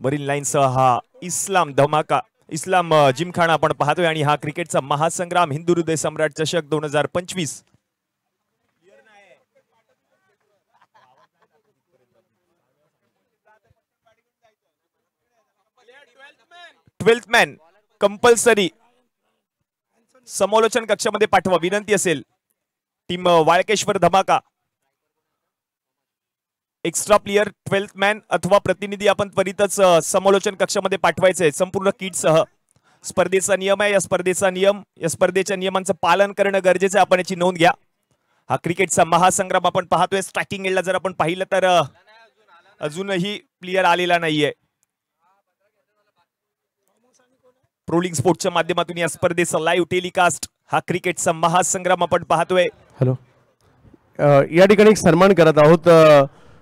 Marine लाईनसह हा इस्लाम धमाका इस्लाम जिमखाना आपण पाहतोय आणि हा क्रिकेटचा महासंग्राम हिंदू हृदय सम्राट चषक 2025 12th मॅन कंपल्सरी समालोचन कक्षामध्ये पाठवा विनंती असेल टीम वाळकेश्वर धमाका एक्स्ट्रा प्लेयर 12th मॅन अथवा प्रतिनिधी आपण त्वरितच समालोचन कक्षामध्ये पाठवायचे संपूर्ण किट सह स्पर्धेचा नियम आहे या स्पर्धेच्या नियमांचं पालन करणं गरजेचं आहे आपण याची नोंद घ्या हा क्रिकेटचा महासंग्राम आपण पाहतोय स्टार्टिंग एंडला जर आपण पाहिलं तर अजूनही प्लेयर आलेला नाहीये प्रोलिंग स्पोर्टच्या माध्यमातून या स्पर्धेचा लाईव्ह टेलिकास्ट हा क्रिकेटचा महासंग्राम आपण पाहतोय हॅलो या ठिकाणी एक सन्मान करत आहोत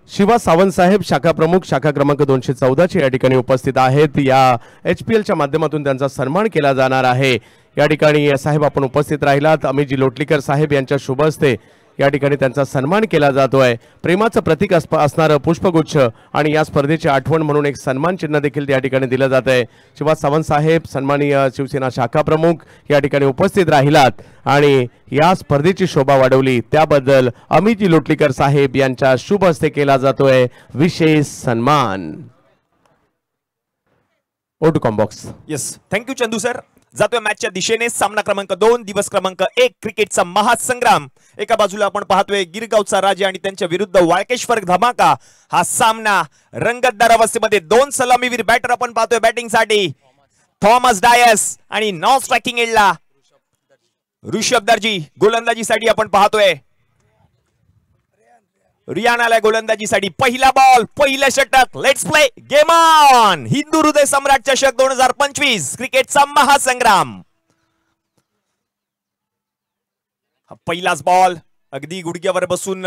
शिवा सावंत साहेब शाखा प्रमुख शाखा क्रमांक 214 चे या ठिकाणी उपस्थित आहेत या HPL च्या माध्यमातून त्यांचा सन्मान केला जाणार आहे या ठिकाणी साहेब आपण उपस्थित राहिलात अमितजी लोटलीकर साहेब यांच्या शुभ हस्ते या ठिकाणी त्यांचा सन्मान केला जातोय प्रेमाचं प्रतीक असणारं पुष्पगुच्छ आणि या स्पर्धेची आठवण म्हणून एक सन्मान चिन्ह देखील या ठिकाणी दिलं जात आहे शिवा सावंत साहेब सन्माननीय शिवसेना शाखा प्रमुख या ठिकाणी उपस्थित राहिलात आणि या स्पर्धेची शोभा वाढवली त्याबद्दल अमितजी लोटलीकर साहेब यांच्या शुभ हस्ते केला जातोय विशेष सन्मान over to com box yes thank you Chandu sir जातोय मॅचच्या दिशेने सामना क्रमांक 2 दिवस क्रमांक 1 क्रिकेटचा महासंग्राम एका बाजूला आपण पाहतोय गिरगावचा राजा आणि त्यांच्या विरुद्ध वाळकेश्वर धमाका हा सामना रंगतदार अवस्थेमध्ये दोन सलामीवीर बॅटर आपण पाहतोय बॅटिंगसाठी थॉमस डायस आणि नॉन स्ट्रायकिंग एंडला ऋषभ दर्जी गोलंदाजीसाठी आपण पाहतोय रियान आलाय गोलंदाजीसाठी पहिला बॉल पहिला षटक let's play game on Hindu हृदय सम्राट चषक 2025 क्रिकेटचा महासंग्राम पहिलाच बॉल अगदी गुडघ्यावर बसून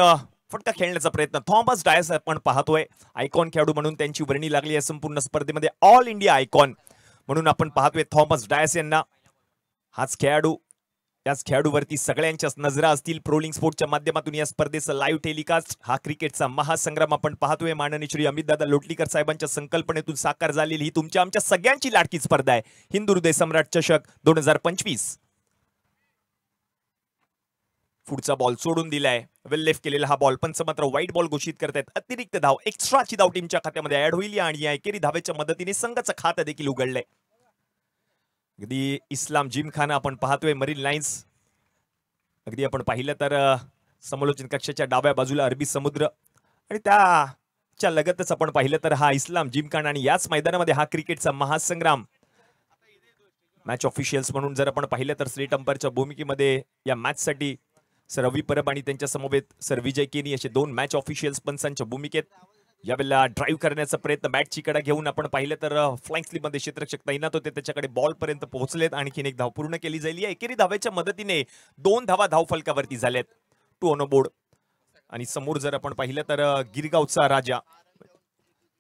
फटका खेळण्याचा प्रयत्न थॉमस डायस आपण पाहतोय आयकॉन खेळाडू म्हणून त्यांची वर्णी लागली आहे संपूर्ण स्पर्धेमध्ये ऑल इंडिया आयकॉन म्हणून आपण पाहतोय थॉमस डायस यांना हाच खेळाडू याच खेळाडूवरती सगळ्यांच्याच नजरा असतील प्रोलिंग स्पोर्टच्या माध्यमातून या स्पर्धेचं लाईव्ह टेलिकास्ट हा क्रिकेटचा महासंग्राम आपण पाहतोय माननीय श्री अमितदादा लोटलीकर साहेबांच्या संकल्पनेतून साकार झालेली ही तुमच्या आमच्या सगळ्यांची लाडकी स्पर्धा आहे हिंदू हृदय सम्राट चषक 2025 पुढचा बॉल सोडून दिलाय वेल लेफ्ट केलेला हा बॉल पंच मात्र व्हाईट बॉल घोषित करतायत अतिरिक्त धाव एक्स्ट्राची धाव टीमच्या खात्यामध्ये ऍड होईल आणि या एकेरी धावेच्या मदतीने संघाचं खातं देखील उघडलंय अगदी इस्लाम जिमखाना आपण पाहतोय मरीन लाईन्स अगदी आपण पाहिलं तर समालोचन कक्षाच्या डाव्या बाजूला अरबी समुद्र आणि त्याच्या लगतच आपण पाहिलं तर हा इस्लाम जिमखाना आणि याच मैदानामध्ये हा क्रिकेटचा महासंग्राम मॅच ऑफिशियल्स म्हणून जर आपण पाहिलं तर स्टेट अंपायरच्या भूमिकेमध्ये या मॅचसाठी सर रवी परब आणि त्यांच्या समवेत सर विजय केनी असे दोन मॅच ऑफिशियल्स पंचांच्या भूमिकेत यावेळेला ड्राईव्ह करण्याचा प्रयत्न बॅटची कडा घेऊन आपण पाहिलं तर फ्लाइंग स्लिपमध्ये क्षेत्ररक्षक तैनात होते त्याच्याकडे बॉल पर्यंत पोहोचलेत आणखीन एक धाव पूर्ण केली जाईल या एकेरी धावेच्या मदतीने 2 धावा धाव फलकावरती झाल्यात 2 ऑन बोर्ड आणि समोर जर आपण पाहिलं तर गिरगावचा राजा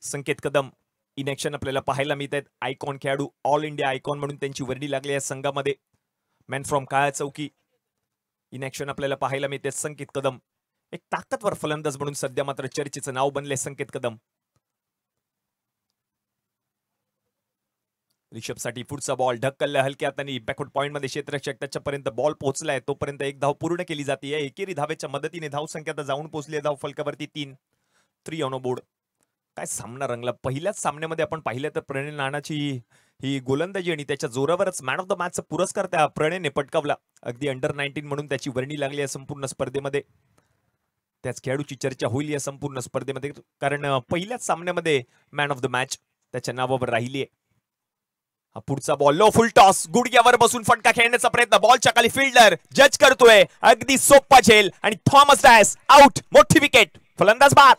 संकेत कदम इन ऍक्शन आपल्याला पाहायला मिळत आहेत आयकॉन खेळाडू ऑल इंडिया आयकॉन म्हणून त्यांची वर्णी लागली आहे संघामध्ये मॅन फ्रॉम काळा चौकी इन ऍक्शन आपल्याला पाहायला मिळते संकेत कदम एक ताकदवर फलंदाज म्हणून सध्या मात्र चर्चेचं नाव बनले संकेत कदम ऋषभसाठी पुढचा बॉल ढकलला हलक्यात आणि बॅकवर्ड पॉइंट मध्ये क्षेत्ररक्षक त्याच्यापर्यंत बॉल पोहोचलाय तोपर्यंत एक धाव पूर्ण केली जाते या एकेरी धावेच्या मदतीने धाव संख्या जाऊन पोहोचली धाव फलकावरती 3 ऑन बोर्ड काय सामना रंगला पहिल्याच सामन्यामध्ये आपण पाहिलं तर प्रणय नानाची ही गोलंदाजी आणि त्याच्या जोरावरच मॅन ऑफ द मॅचचा पुरस्कार त्या प्रणयने पटकावला अगदी अंडर 19 म्हणून त्याची वर्णी लागली आहे संपूर्ण स्पर्धेमध्ये त्याच खेळाडूची चर्चा होईल या संपूर्ण स्पर्धेमध्ये कारण पहिल्याच सामन्यामध्ये मॅन ऑफ द मॅच त्याच्या नावावर राहिली आहे हा पुढचा बॉल लो फुल टॉस गुडघ्यावर बसून फटका खेळण्याचा प्रयत्न बॉलच्या खाली फिल्डर जज करतोय अगदी सोपा झेल आणि थॉमस डायस आउट मोठी विकेट फलंदाज बाद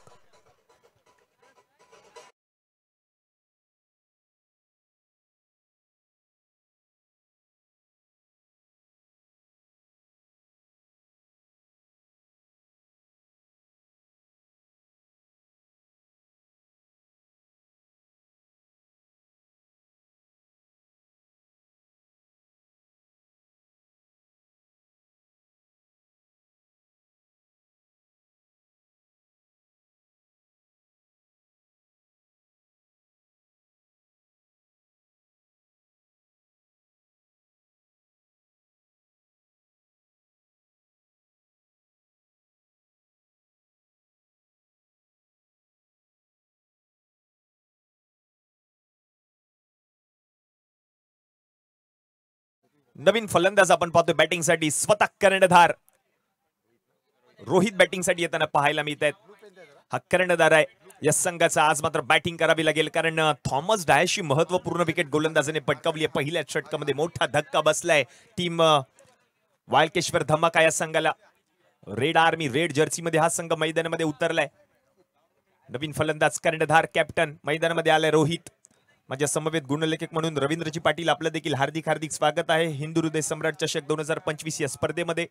नवीन फलंदाज आपण पाहतोय बॅटिंगसाठी स्वतः कर्णधार रोहित बॅटिंगसाठी येताना पाहायला मिळत आहेत. हा कर्णधार आहे या संघाचा. आज मात्र बॅटिंग करावी लागेल कारण थॉमस डायसची महत्वपूर्ण विकेट गोलंदाजाने पटकावली आहे. पहिल्याच षटकामध्ये मोठा धक्का बसलाय टीम वाळकेश्वर धमाका या संघाला. रेड आर्मी रेड जर्सी मध्ये हा संघ मैदानामध्ये उतरलाय. नवीन फलंदाज कर्णधार कॅप्टन मैदानामध्ये आलाय रोहित. माझ्या समवेत गुणलेखक म्हणून रवींद्रजी पाटील आपलं देखील हार्दिक हार्दिक स्वागत आहे हिंदू हृदय सम्राट चषक 2025 या स्पर्धेमध्ये.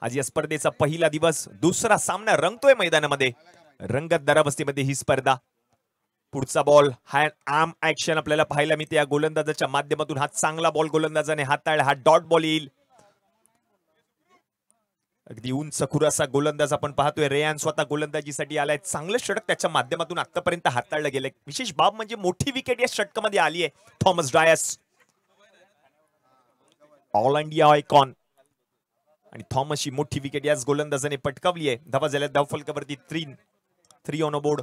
आज या स्पर्धेचा पहिला दिवस, दुसरा सामना रंगतोय मैदानामध्ये. रंगत दराबस्तीमध्ये ही स्पर्धा. पुढचा बॉल हा आर्म ऍक्शन आपल्याला पाहायला मिळते या गोलंदाजाच्या माध्यमातून. हा चांगला बॉल गोलंदाजाने हाताळला. हा डॉट बॉल येईल. अगदी उंच खुरासा गोलंदाज आपण पाहतोय. रेयान स्वतः गोलंदाजीसाठी आलाय. चांगलं षटक त्याच्या माध्यमातून आतापर्यंत हाताळलं गेलंय. विशेष बाब म्हणजे मोठी विकेट या षटकामध्ये आली आहे Thomas Dias. All India icon आणि थॉमसची मोठी विकेट याच गोलंदाजाने पटकावली आहे. धावा झाल्या धावफलकावरती 3 ऑन बोर्ड.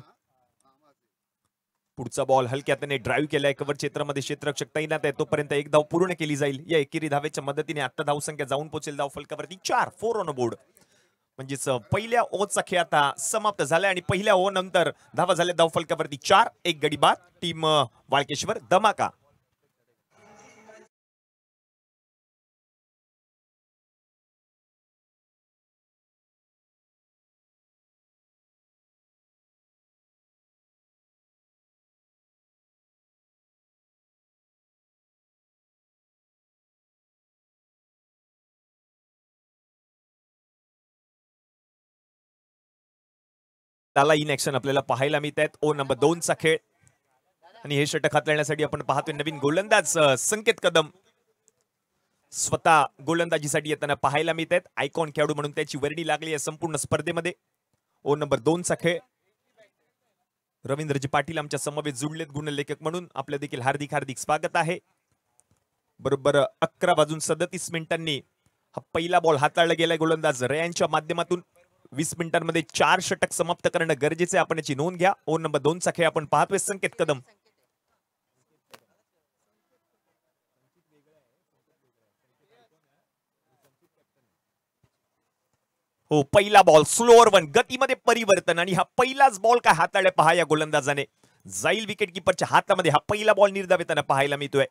पुढचा बॉल हलक्याने ड्राईव्ह केलाय. कव्हर क्षेत्रामध्ये क्षेत्ररक्षक तैनात आहे. तोपर्यंत एक धाव पूर्ण केली जाईल. या एकेरी धावेच्या मदतीने आता धावसंख्या जाऊन पोहोचेल धावफलकावरती 4 ऑन बोर्ड. म्हणजेच पहिल्या ओव्हरचा खेळ आता समाप्त झालाय आणि पहिल्या ओव्हर नंतर धावा झाल्या धावफलकावरती 4. एक गडी बाद टीम वाळकेश्वर धमाका. त्याला इन ऍक्शन आपल्याला पाहायला मिळत आहेत. ओ नंबर 2 चा खेळ आणि हे षटक हाताळण्यासाठी आपण पाहतोय नवीन गोलंदाज संकेत कदम स्वतः गोलंदाजीसाठी येताना पाहायला मिळत आहेत. आयकॉन खेळाडू म्हणून त्याची वर्णी लागली आहे संपूर्ण स्पर्धेमध्ये. ओ नंबर 2 चा खेळ. रवींद्रजी पाटील आमच्या समवेत जुळलेत गुणलेखक म्हणून. आपलं देखील हार्दिक हार्दिक स्वागत आहे. बरोबर 11:37 हा पहिला बॉल हाताळला गेलाय गोलंदाज रेयांच्या माध्यमातून. 20 मिनिटांमध्ये 4 षटक समाप्त करणं गरजेचं आहे. आपण याची नोंद घ्या. ओव्हर नंबर 2 चा खेळ आपण पाहतोय संकेत कदम. हो पहिला बॉल स्लोअर वन, गतीमध्ये परिवर्तन आणि हा पहिलाच बॉल काय हाताळला पहा या गोलंदाजाने. जाईल विकेट किपरच्या हातामध्ये. हा पहिला बॉल निर्धाव येताना पाहायला मिळतोय.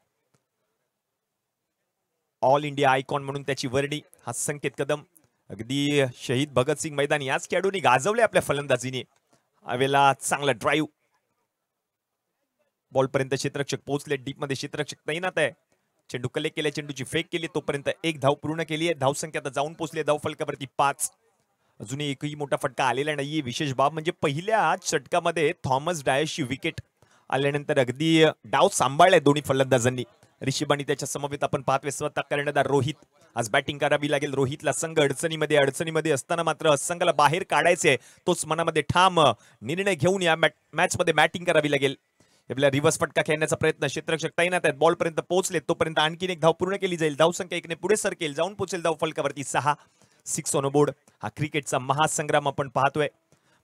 ऑल इंडिया आयकॉन म्हणून त्याची वर्णी हा संकेत कदम. अगदी शहीद भगतसिंग मैदान याच खेळाडूंनी गाजवले आपल्या फलंदाजीने. अवेला चांगला ड्राईव्ह. बॉल पर्यंत क्षेत्ररक्षक पोहोचले. डीप मध्ये क्षेत्ररक्षक तैनात आहे. चेंडू कलेक्ट केले, चेंडूची फेक केली. तोपर्यंत एक धाव पूर्ण केली आहे. धावसंख्या आता जाऊन पोहोचली धावफलकावरती 5. अजूनही एकही मोठा फटका आलेला नाहीये. विशेष बाब म्हणजे पहिल्या षटकामध्ये थॉमस डायसची विकेट आल्यानंतर अगदी डाव सांभाळलाय दोन्ही फलंदाजांनी. रिषभ आणि त्याच्या समवेत आपण पाहतोय स्वतः कर्णधार रोहित. आज बॅटिंग करावी लागेल रोहितला. संघ अडचणीमध्ये असताना मात्र संघाला बाहेर काढायचे तोच मनामध्ये ठाम निर्णय घेऊन या मॅच मध्ये बॅटिंग करावी लागेल. आपल्या रिव्हर्स फटका खेळण्याचा प्रयत्न. क्षेत्ररक्षक तैनात आहेत. बॉल पर्यंत पोहोचले. तोपर्यंत आणखीन एक धाव पूर्ण केली जाईल. धावसंख्या 1 ने पुढे सरकेल. जाऊन पोहोचेल धावफलकावरती 6 ऑन बोर्ड. हा क्रिकेटचा महासंग्राम आपण पाहतोय.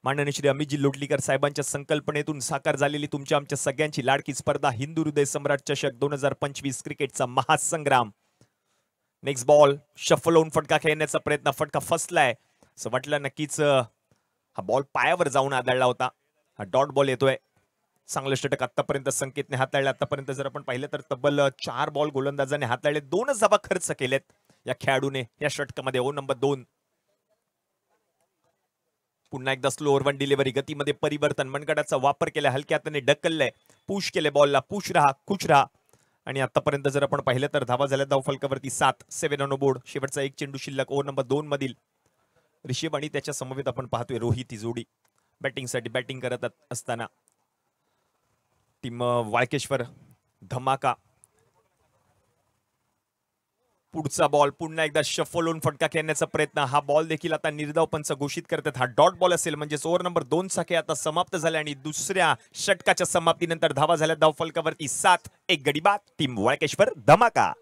माननीय श्री अमितजी लोटलीकर साहेबांच्या संकल्पनेतून साकार झालेली तुमच्या आमच्या सगळ्यांची लाडकी स्पर्धा हिंदू हृदय सम्राट चषक 2025 क्रिकेटचा महासंग्राम. नेक्स्ट बॉल शफल होऊन फटका खेळण्याचा प्रयत्न. फटका फसलाय असं वाटलं नक्कीच. हा बॉल पायावर जाऊन आदळला होता. हा डॉट बॉल येतोय. चांगलं षटक आतापर्यंत संकेतने हाताळले. आतापर्यंत जर आपण पाहिलं तर तब्बल 4 बॉल गोलंदाजाने हाताळले. 2च धावा खर्च केलेत या खेळाडूने या षटकामध्ये. ओ नंबर 2. पुन्हा एकदा स्लोअर वन डिलिव्हरी. गतीमध्ये परिवर्तन. मनगटाचा वापर केला. हलक्या हाताने ढकललंय. पुश केले बॉलला. पुश राहा, खुश राहा. आणि आतापर्यंत जर आपण पाहिलं तर धावा झाल्या धावफलकावरती 7 ऑन बोर्ड. शेवटचा एक चेंडू शिल्लक. ओव्हर नंबर 2 मधील रिषभ आणि त्याच्या समवेत आपण पाहतोय रोहित ही जोडी बॅटिंगसाठी बॅटिंग करत असताना. टीम वाळकेश्वर धमाका. पुढचा बॉल पुन्हा एकदा शफल होऊन फटका खेळण्याचा प्रयत्न. हा बॉल देखील आता निर्धाव पंच घोषित करतात. हा डॉट बॉल असेल म्हणजेच ओव्हर नंबर 2 चा खेळ आता समाप्त झाला आणि दुसऱ्या षटकाच्या समाप्तीनंतर धावा झाल्या धावफलकावरती 7. एक गडी बाद टीम वाळकेश्वर धमाका.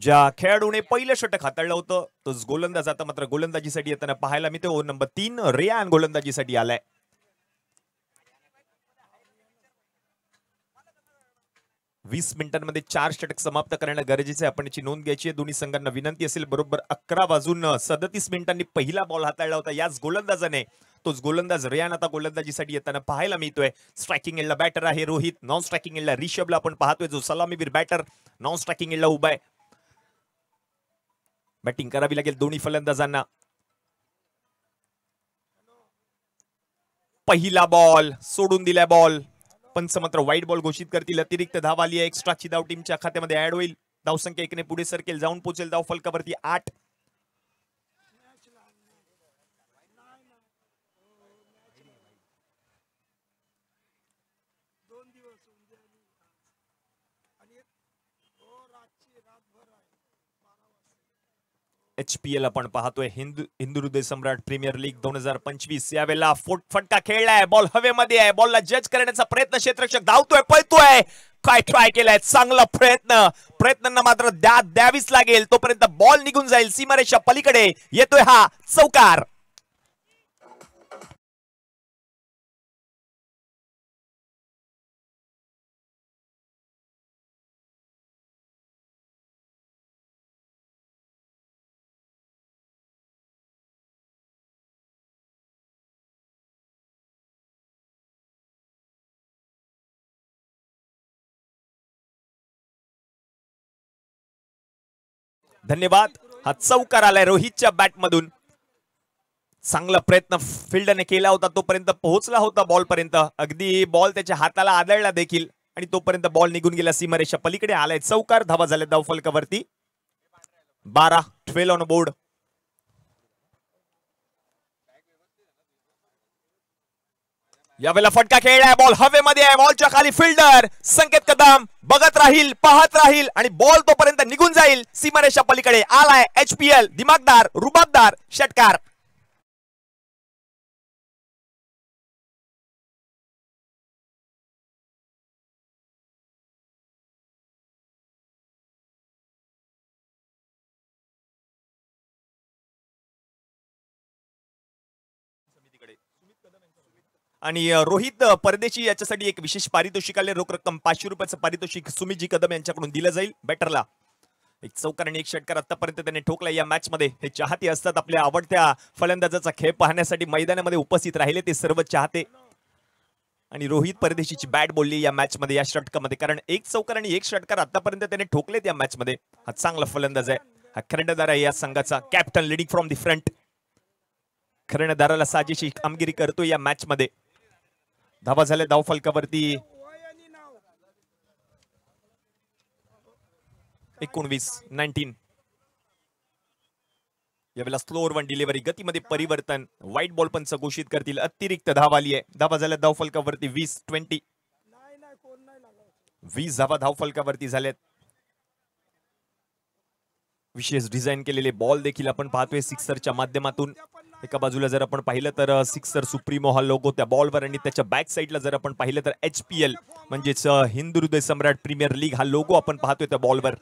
ज्या खेळाडूने पहिलं षटक हाताळलं होतं तोच गोलंदाज आता मात्र गोलंदाजीसाठी येताना पाहायला मिळते. ओव्हर नंबर 3 रियान गोलंदाजीसाठी आलाय. वीस मिनिटांमध्ये 4 षटक समाप्त करणं गरजेचं आहे. आपण याची नोंद घ्यायची आहे. दोन्ही संघांना विनंती असेल. बरोबर 11 वाजून 37 मिनिटांनी पहिला बॉल हाताळला होता याच गोलंदाजाने. तोच गोलंदाज रियान आता गोलंदाजीसाठी येताना पाहायला मिळतोय. स्ट्रायकिंग एंडला बॅटर आहे रोहित. नॉन स्ट्रायकिंग एंडला रिषभला आपण पाहतोय जो सलामीवीर बॅटर नॉन स्ट्रायकिंग एंडला उभा आहे. बॅटिंग करावी लागेल दोन्ही फलंदाजांना. पहिला बॉल सोडून दिलाय बॉल. पंच मात्र वाईट बॉल घोषित करतील. अतिरिक्त धाव आली आहे. एक्स्ट्राची धाव टीमच्या खात्यामध्ये ऍड होईल. धावसंख्या 1 ने पुढे सरकेल. जाऊन पोहोचेल धाव फलकावरती 8. HPL आपण पाहतोय हिंदू हृदय सम्राट प्रीमियर लीग 2025. यावेळेला फटका खेळलाय. बॉल हवेमध्ये आहे. बॉलला जज करण्याचा प्रयत्न क्षेत्ररक्षक धावतोय पळतोय. काय ट्राय केलाय. चांगला प्रयत्नांना मात्र द्यावीच लागेल. तोपर्यंत बॉल निघून जाईल सीमारेषा पलीकडे. येतोय हा चौकार. धन्यवाद. हा चौकार आलाय रोहितच्या बॅट मधून. चांगला प्रयत्न फिल्डरने केला होता. तोपर्यंत पोहोचला होता बॉल पर्यंत. अगदी बॉल त्याच्या हाताला आदळला देखील आणि तोपर्यंत बॉल निघून गेला सीमारेषा पलीकडे. आलाय चौकार. धावा झाल्या धाव फलकावरती 12. 12 ऑन बोर्ड. यावेळेला फटका खेळलाय. बॉल हवेमध्ये आहे. बॉलच्या खाली फिल्डर संकेत कदम बघत राहील पाहत राहील आणि बॉल तोपर्यंत निघून जाईल सीमारेषा पलीकडे. आलाय HPL दिमागदार रुबाबदार षटकार. आणि रोहित परदेशी याच्यासाठी एक विशेष पारितोषिक आले. रोख रक्कम 500 रुपयाचं पारितोषिक सुमितजी कदम यांच्याकडून दिलं जाईल बॅटरला. एक चौकार आणि एक षटकार आतापर्यंत त्याने ठोकला या मॅच मध्ये. हे चाहते असतात आपल्या आवडत्या फलंदाजाचा खेळ पाहण्यासाठी मैदानामध्ये उपस्थित राहिले ते सर्व चाहते. आणि रोहित परदेशीची बॅट बोलली या मॅच मध्ये या षटकामध्ये. कारण एक चौकार आणि एक षटकार आतापर्यंत त्याने ठोकलेत या मॅच मध्ये. हा चांगला फलंदाज आहे. हा कर्णधार आहे या संघाचा. Captain leading from the front. कर्णधाराला साजेशी कामगिरी करतो या मॅच मध्ये. धावा झाल्या धाव फलकावरती 19. यावेळेला स्लोअर वन डिलिव्हरी गतीमध्ये परिवर्तन. व्हाईट बॉल पंच घोषित करतील. अतिरिक्त धाव आली आहे. धावा झाल्या धाव फलकावरती 20. 20 धावा धाव फलकावरती झाल्यात. विशेष डिझाईन केलेले बॉल देखील आपण पाहतोय सिक्सरच्या माध्यमातून. एका बाजूला जर आपण पाहिलं तर सिक्सर सुप्रीमो हा लोगो त्या बॉलवर आणि त्याच्या बॅक साईडला जर आपण पाहिलं तर HPL म्हणजेच हिंदू हृदय सम्राट प्रीमियर लीग हा लोगो आपण पाहतोय त्या बॉलवर.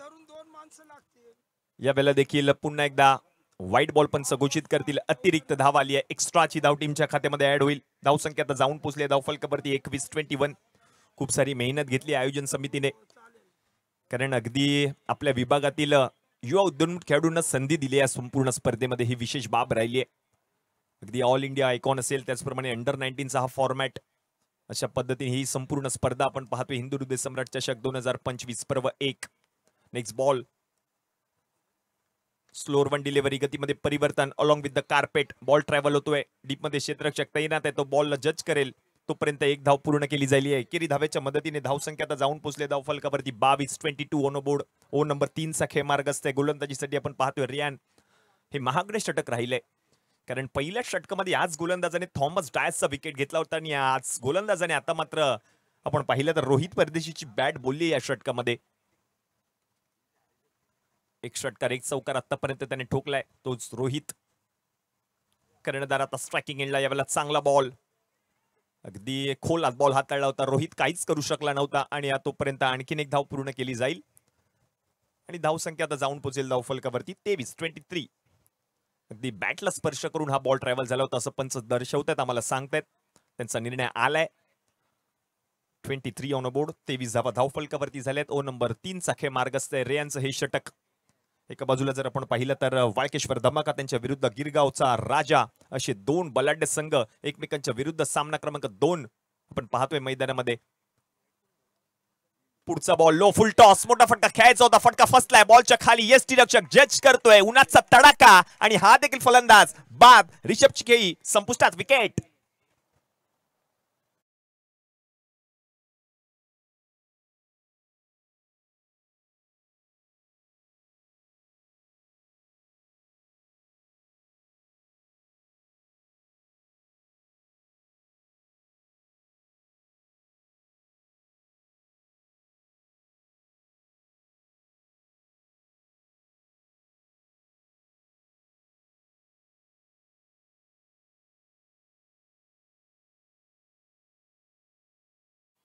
यावेळेला देखील पुन्हा एकदा व्हाईट बॉल पण घोषित करतील. अतिरिक्त धाव आली आहे. एक्स्ट्राची धाव टीमच्या खात्यामध्ये ऍड होईल. धावसंख्या आता जाऊन पोहोचली धाव फलकावरती 21. खूप सारी मेहनत घेतली आयोजन समितीने. कारण अगदी आपल्या विभागातील युवा उद्योन्मुख खेळाडूंना संधी दिली या संपूर्ण स्पर्धेमध्ये. ही विशेष बाब राहिली आहे. अगदी ऑल इंडिया आयकॉन असेल त्याचप्रमाणे अंडर 19चा हा फॉर्मॅट. अशा पद्धतीने ही संपूर्ण स्पर्धा आपण पाहतोय. हिंदू हृदय सम्राट चषक 2025 पर्व 1. Next ball slower one delivery गतीमध्ये परिवर्तन along with the carpet. Ball travel होतोय. डीप मध्ये क्षेत्ररक्षक तैनात आहे. तो बॉलला जज करेल तोपर्यंत एक धाव पूर्ण केली जाईल. एकेरी धावेच्या मदतीने धावसंख्या आता जाऊन पोहोचले धाव फलकावरती 22. On board. ओव्हर नंबर 3चा खेळ मार्ग असतोय. गोलंदाजीसाठी आपण पाहतोय रियान. हे महागडे षटक राहिले. कारण पहिल्या षटकामध्ये आज गोलंदाजाने थॉमस डायसचा विकेट घेतला होता आणि आज गोलंदाजाने आता मात्र आपण पाहिलं तर रोहित परदेशीची बॅट बोलली या षटकामध्ये. एक षटकार एक चौकार आतापर्यंत त्याने ठोकलाय तोच रोहित. कर्णधार आता स्ट्रायकिंग एंडला. यावेळेला चांगला बॉल अगदी खोल बॉल हाताळला होता. रोहित काहीच करू शकला नव्हता आणि तोपर्यंत आणखीन एक धाव पूर्ण केली जाईल. आणि धावसंख्या आता जाऊन पोहोचेल धावफलकावरती 23 अगदी बॅटला स्पर्श करून हा बॉल ट्रॅव्हल झाला होता असं पंच दर्शवतात, आम्हाला सांगतायत. त्यांचा निर्णय आलाय. 23 ऑन बोर्ड, 23 धावा धावफलकावरती झाल्यात. नंबर 3 चा मार्गस्थ आहे रेयांचं हे षटक. एका बाजूला जर आपण पाहिलं तर वाळकेश्वर धमाका त्यांच्या विरुद्ध गिरगावचा राजा, असे दोन बलाढ्य संघ एकमेकांच्या विरुद्ध सामना क्रमांक 2 आपण पाहतोय मैदानामध्ये. पुढचा बॉल लो, फुल टॉस, मोठा फटका खेळायचा होता, फटका फसलाय बॉलच्या खाली. यष्टी रक्षक जज करतोय, उन्हाचा तडाखा आणि हा देखील फलंदाज बाद. रिषभची खेळी संपुष्टात, विकेट.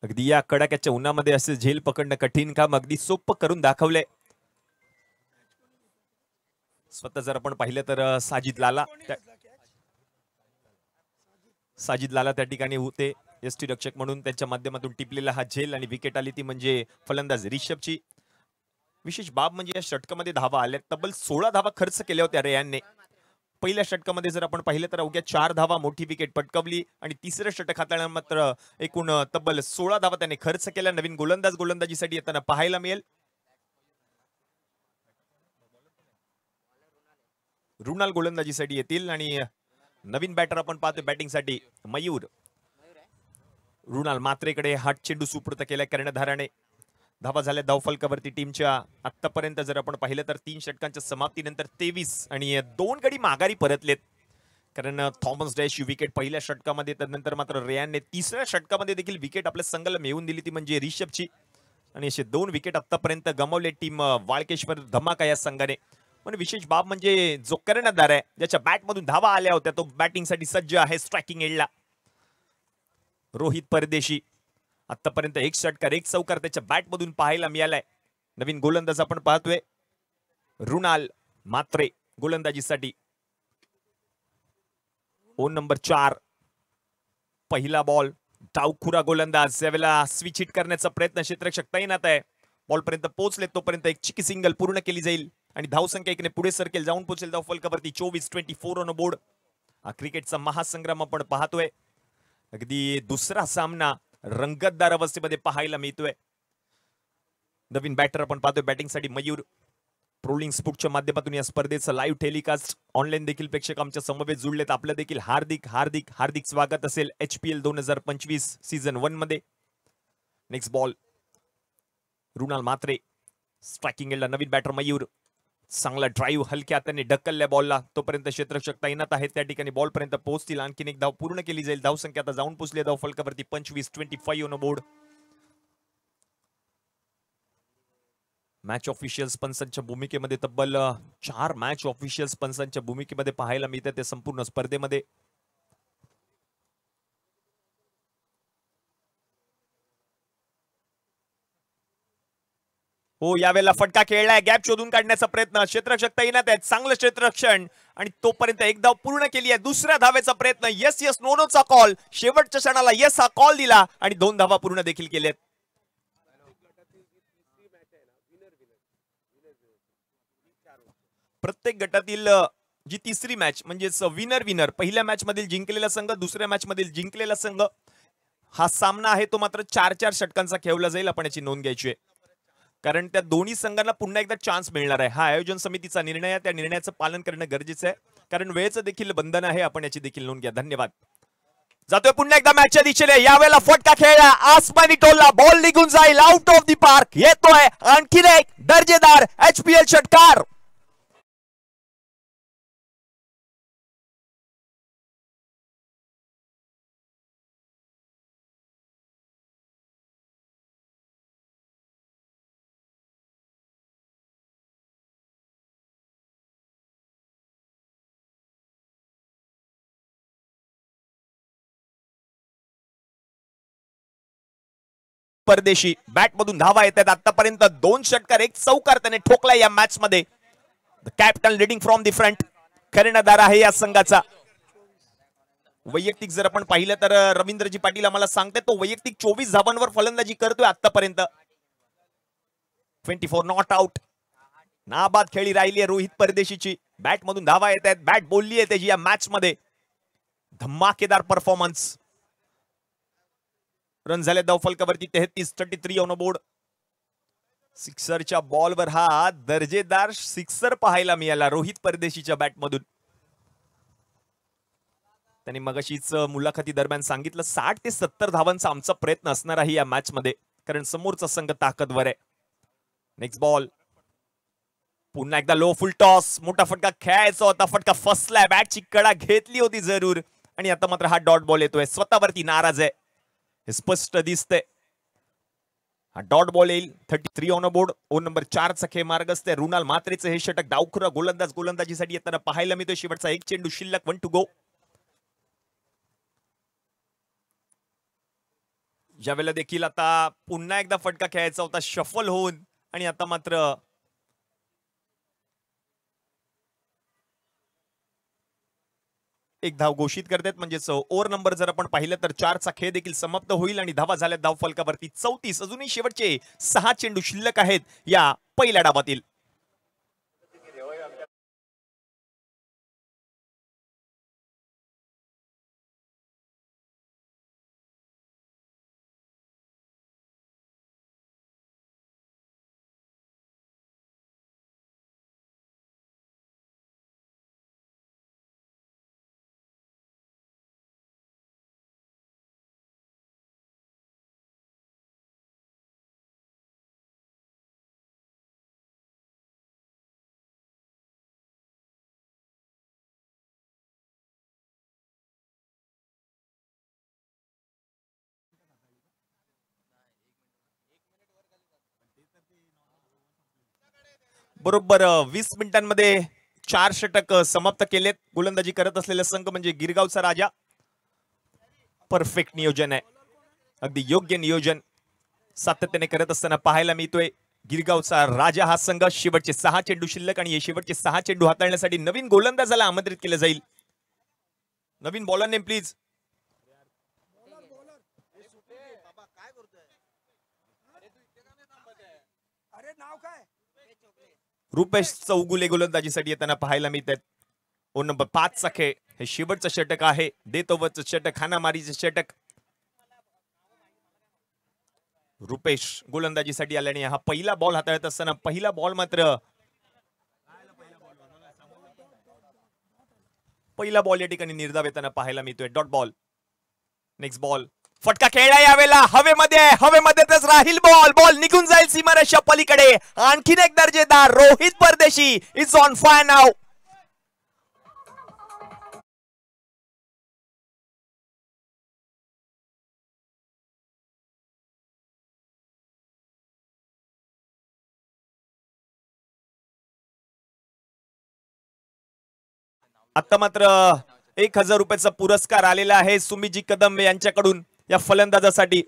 अगदी या कडाक्याच्या उन्हामध्ये असे झेल पकडणं कठीण काम अगदी सोपं करून दाखवलंय. स्वतः जर आपण पाहिलं तर साजिद लाला त्या ठिकाणी होते यष्टी रक्षक म्हणून. त्यांच्या माध्यमातून टिपलेला हा झेल आणि विकेट आली ती म्हणजे फलंदाज रिषभची. विशेष बाब म्हणजे या षटकामध्ये धावा आल्या, तब्बल 16 धावा खर्च केल्या होत्या रेयांनी. पहिल्या षटकामध्ये जर आपण पाहिलं तर अवघ्या 4 धावा, मोठी विकेट पटकावली आणि तिसरं षटक हाताळण्यात मात्र एकूण तब्बल 16 धावा त्याने खर्च केल्या. नवीन गोलंदाज गोलंदाजीसाठी येताना पाहायला मिळेल. रुणाल गोलंदाजीसाठी येतील आणि नवीन बॅटर आपण पाहतोय बॅटिंगसाठी मयूर. रुणाल मात्रेकडे हात चेंडू सुपूर्त केलाय कर्णधाराने. धावा झाल्या धावफलकावरती टीमच्या आतापर्यंत जर आपण पाहिलं तर 3 षटकांच्या समाप्तीनंतर 23 आणि 2 गडी माघारी परतलेत. कारण थॉमस डॅशची विकेट पहिल्या षटकामध्ये, त्यानंतर मात्र रेयांने तिसऱ्या षटकामध्ये देखील विकेट आपल्या संघाला मिळवून दिली ती म्हणजे रिषभची. आणि असे 2 विकेट आतापर्यंत गमावले टीम वाळकेश्वर धमाका या संघाने. पण विशेष बाब म्हणजे जो कर्णधार आहे ज्याच्या बॅटमधून धावा आल्या होत्या तो बॅटिंगसाठी सज्ज आहे स्ट्रायकिंग एंडला. रोहित परदेशी आतापर्यंत 1 षटकार 1 चौकार त्याच्या बॅटमधून पाहायला मिळालाय. नवीन गोलंदाज आपण पाहतोय रुणाल मात्रे गोलंदाजीसाठी. नंबर 4 पहिला बॉल, डावखुरा गोलंदाज यावेळेला स्विच हिट करण्याचा प्रयत्न क्षेत्ररक्षक तैनात आहे. बॉल पर्यंत पोहोचले तोपर्यंत एक चिकी सिंगल पूर्ण केली जाईल आणि धावसंख्या एकने पुढे सरकेल, जाऊन पोहोचेल धावफलकावरती 24 ऑन बोर्ड. हा क्रिकेटचा महासंग्राम आपण पाहतोय. अगदी दुसरा सामना रंगतदार अवस्थेमध्ये पाहायला मिळतोय. नवीन बॅटर आपण पाहतोय बॅटिंगसाठी मयूर. ट्रोलिंग स्पोर्टच्या माध्यमातून या स्पर्धेचं लाईव्ह टेलिकास्ट ऑनलाईन देखील प्रेक्षक आमच्या समवेत जुळलेत. आपलं देखील हार्दिक हार्दिक हार्दिक स्वागत असेल HPL 2025 सीझन 1 मध्ये. नेक्स्ट बॉल रुणाल मात्रे स्ट्रायकिंग एंडला. नवीन बॅटर मयूर. चांगला ड्राईव्ह हलक्या हाताने ढकलल्या बॉलला, तोपर्यंत क्षेत्ररक्षक तैनात आहेत त्या ठिकाणी. बॉल पर्यंत पोहोचतील, आणखीन एक धाव पूर्ण केली जाईल. धावसंख्या आता जाऊन पोहोचली धावफलकावरती 25 ऑन बोर्ड. मॅच ऑफिशियल्स पंचांच्या भूमिकेमध्ये तब्बल 4 मॅच ऑफिशियल्स पंचांच्या भूमिकेमध्ये पाहायला मिळतात त्या संपूर्ण स्पर्धेमध्ये. हो, यावेळेला फटका खेळलाय, गॅप शोधून काढण्याचा प्रयत्न, क्षेत्ररक्षक तैनात आहेत, चांगलं क्षेत्ररक्षण आणि तोपर्यंत एक धाव पूर्ण केली आहे. दुसऱ्या धावेचा प्रयत्न, यस यस नो नोचा कॉल, शेवटच्या क्षणाला यस हा कॉल दिला आणि 2 धावा पूर्ण देखील केल्यात. प्रत्येक गटातील जी तिसरी मॅच म्हणजेच विनर विनर, पहिल्या मॅच मधील जिंकलेला संघ, दुसऱ्या मॅच मधील जिंकलेला संघ, हा सामना आहे तो मात्र 4-4 षटकांचा खेळला जाईल. आपण याची नोंद घ्यायची आहे कारण त्या दोन्ही संघांना पुन्हा एकदा चान्स मिळणार आहे. हा आयोजन समितीचा निर्णय आहे, त्या निर्णयाचं पालन करणं गरजेचं आहे कारण वेळेचं देखील बंधन आहे. आपण याची देखील नोंद घ्या. धन्यवाद. जातोय पुन्हा एकदा मॅचच्या दिशेने. यावेळेला फटका खेळला, आसमानी टोलला, बॉल निघून जाईल आउट ऑफ द पार्क. येतोय आणखीन एक दर्जेदार HPL षटकार. परदेशी बॅट मधून धावा येतात. आतापर्यंत 2 षटकार 1 चौकार त्याने ठोकला या मॅच मध्ये. The captain leading from the front, कर्णधार आहे या संघाचा. वैयक्तिक जर आपण पाहिलं तर रवींद्रजी पाटील आम्हाला सांगते तो वैयक्तिक 24 धावांवर फलंदाजी करतोय आतापर्यंत. 24 नॉट आउट. नाबाद खेळी राहिली आहे रोहित परदेशीची. बॅट मधून धावा येत आहेत, बॅट बोलली आहे त्याची या मॅच मध्ये. धमाकेदार परफॉर्मन्स. रन झाले धावफलकावरती 33 ऑन बोर्ड. सिक्सरच्या बॉलवर हा दर्जेदार सिक्सर पाहायला मिळाला रोहित परदेशीच्या बॅटमधून. त्यांनी मगाशीच मुलाखती दरम्यान सांगितलं 60 ते 70 धावांचा आमचा प्रयत्न असणार आहे या मॅच मध्ये, कारण समोरचा संघ ताकदवर आहे. Next ball. पुन्हा एकदा लो फुल टॉस. मोठा फटका खेळायचा होता, फटका फसलाय. बॅटची कडा घेतली होती जरूर आणि आता मात्र हा डॉट बॉल येतोय. स्वतःवरती नाराज आहे हे स्पष्ट दिसतंय. हा डॉट बॉल येईल. 33 ऑन बोर्ड. ओव्हर नंबर 4 चा खेळ मार्गस्थ आहे. रुणाल म्हात्रेचं हे षटक डावखुरा गोलंदाजीसाठी येताना पाहायला मिळतोय. शेवटचा 1 चेंडू शिल्लक. 1 टू गो. ज्यावेळेला देखील आता पुन्हा एकदा फटका खेळायचा होता शफल होऊन आणि आता मात्र एक धाव घोषित करतात. म्हणजेच ओव्हर नंबर जर आपण पाहिलं तर 4 चा खेळ देखील समाप्त होईल आणि धावा झाल्या धाव फलकावरती 34. अजूनही शेवटचे 6 चेंडू शिल्लक आहेत या पहिल्या डावातील. बरोबर 20 मिनिटांमध्ये 4 षटक समाप्त केलेत. गोलंदाजी करत असलेला संघ म्हणजे गिरगावचा राजा. परफेक्ट नियोजन आहे, अगदी योग्य नियोजन सातत्याने करत असताना पाहायला मिळतोय. गिरगावचा राजा हा संघ. शेवटचे 6 चेंडू शिल्लक आणि हे शेवटचे 6 चेंडू हाताळण्यासाठी नवीन गोलंदाजाला आमंत्रित केलं जाईल. नवीन bowler name please. Rupesh Chougule गोलंदाजीसाठी येताना पाहायला मिळतात. ओव्हर नंबर 5 चा खेळ. हे शेवटचं षटक आहे. डेथ ओव्हरचं षटक, हाणामारीचं षटक. रुपेश गोलंदाजीसाठी आल्याने हा पहिला बॉल हाताळत असताना पहिला बॉल मात्र पहिला बॉल या ठिकाणी निर्धाव येताना पाहायला मिळतोय. Dot ball. Next ball. फटका खेळला यावेळेला हवेमध्येच राहील बॉल. बॉल निघून जाईल सीमारेषा पलीकडे. आणखीन एक दर्जेदार. Rohit Pardeshi is on fire now. आता मात्र 1000 रुपयाचा पुरस्कार आलेला आहे सुमितजी कदम यांच्याकडून या फलंदाजासाठी.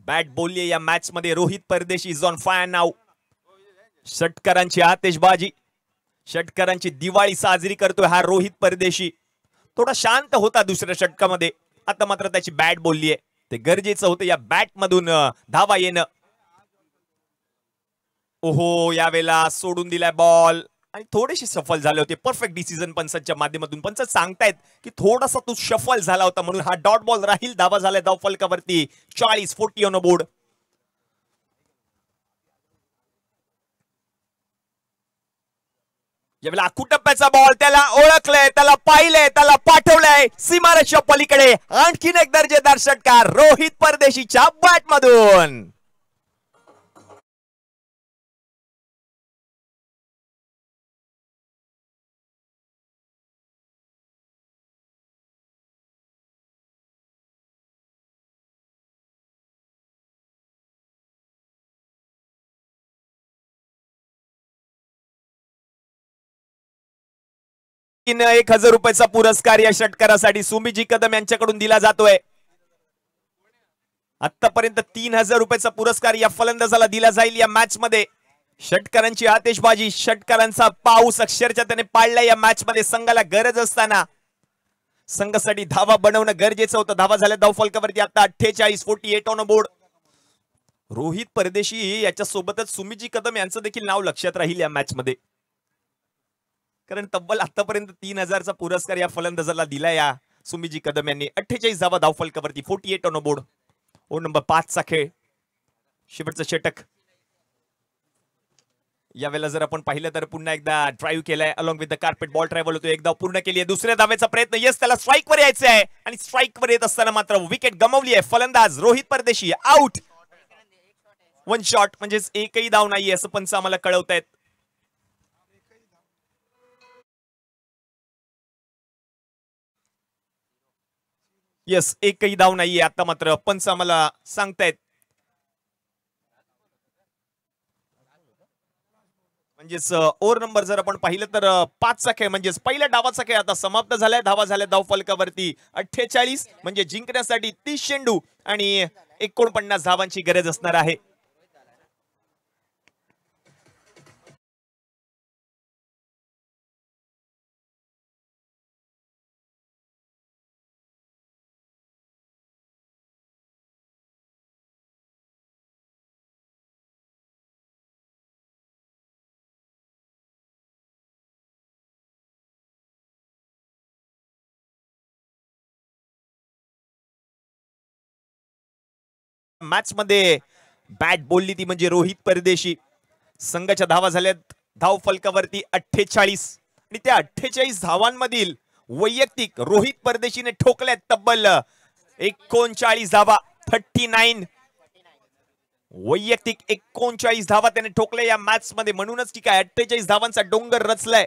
बॅट बोलली या मॅच मध्ये. Rohit Pardeshi is on fire now. षटकारांची आतिषबाजी, षटकारांची दिवाळी साजरी करतोय हा रोहित परदेशी. थोडा शांत होता दुसऱ्या षटकामध्ये, आता मात्र त्याची बॅट बोलली आहे. ते गरजेचं होतं या बॅट मधून धावा येणं. ओहो, यावेळेला सोडून दिलाय बॉल आणि थोडेसे सफल झाले होते. परफेक्ट डिसिजन पंचांच्या माध्यमातून. पंच सांगतायत की थोडासा तो सफल झाला होता म्हणून हा डॉट बॉल राहील. धावा झालाय धाव फलकावरती 40 ऑन बोर्ड. यावेळेला आखूटप्प्याचा बॉल. त्याला ओळखलंय, त्याला पाहिलंय, त्याला पाठवलंय सीमारेषा पलीकडे. आणखीन एक दर्जेदार षटकार रोहित परदेशीच्या बॅट मधून. 1,000 पुरस्कार या षटकारासाठी सुमीजी कदम यांच्याकडून दिला जातोय. आतापर्यंत 3,000 पुरस्कार या फलंदाजाला दिला जाईल या मॅच मध्ये. षटकारांची आतिषबाजी, षटकारांचा पाऊस अक्षरशः त्याने पाळला या मॅच मध्ये. संघाला गरज असताना संघासाठी धावा बनवणं गरजेचं होतं. धावा झाल्या धाव फलकावरती आता 48 ऑन बोर्ड. रोहित परदेशी याच्या सोबतच सुमीजी कदम यांचं देखील नाव लक्षात राहील या मॅच मध्ये, कारण तब्बल आतापर्यंत 3,000 पुरस्कार या फलंदाजाला दिला या सुमीजी कदम यांनी. 48 धावा धाव फलकावरती, 48 ऑन बोर्ड. ओव्हर नंबर 5 चा खेळ, शेवटचं षटक. यावेळेला जर आपण पाहिलं तर पुन्हा एकदा ड्राईव्ह केलाय along with the carpet. Ball travel होतो, एक धाव पूर्ण केली आहे. दुसऱ्या धावेचा प्रयत्न, यस, त्याला स्ट्राईक वर यायचं आहे आणि स्ट्राईक वर येत असताना मात्र विकेट गमावली आहे. फलंदाज रोहित परदेशी आउट. 1 शॉट म्हणजेच एकही धाव नाहीये असं पंच आम्हाला कळवतायत. यस, एकही धाव नाहीये आता मात्र पंच आम्हाला सांगतायत. म्हणजेच ओव्हर नंबर जर आपण पाहिलं तर 5 चा खेळ, म्हणजेच पहिल्या डावाचा खेळ आता समाप्त झालाय. धावा झाल्या धाव फलकावरती 48, म्हणजे जिंकण्यासाठी 30 चेंडू आणि 49 धावांची गरज असणार आहे. मॅच मध्ये बॅट बोलली ती म्हणजे रोहित परदेशी. संघाच्या धावा झाल्यात धाव फलकावरती 48 आणि त्या 48 धावांमधील वैयक्तिक रोहित परदेशीने ठोकल्यात तब्बल 39 धावा. 39 वैयक्तिक 39 धावा त्याने ठोकल्या या मॅच मध्ये. म्हणूनच की काय 48 धावांचा डोंगर रचलाय.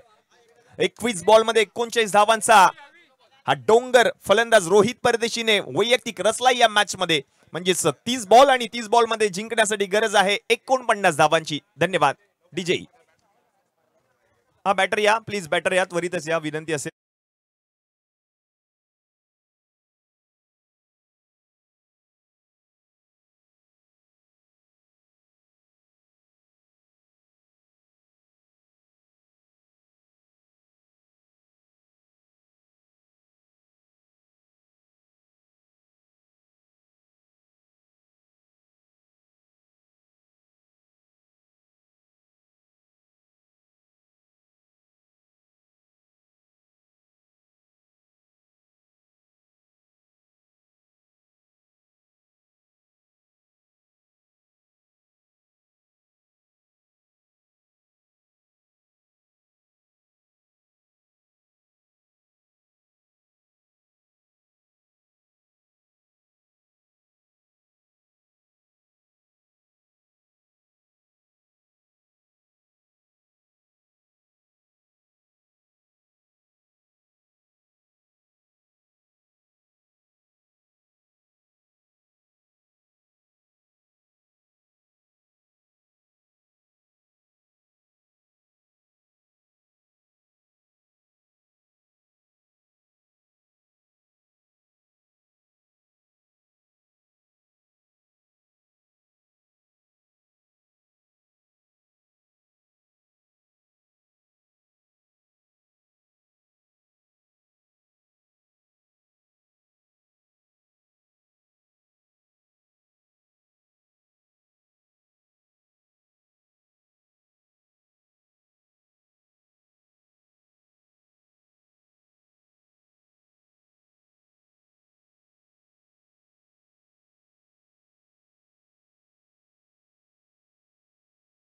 21 बॉल मध्ये 39 धावांचा हा डोंगर फलंदाज रोहित परदेशीने वैयक्तिक रचला या मॅच मध्ये. म्हणजेच 30 बॉल आणि 30 बॉल मध्ये जिंकण्यासाठी गरज आहे 49 धावांची. धन्यवाद डीजे. हा बॅटर या, प्लीज बॅटर या, त्वरितच या, विनंती असेल.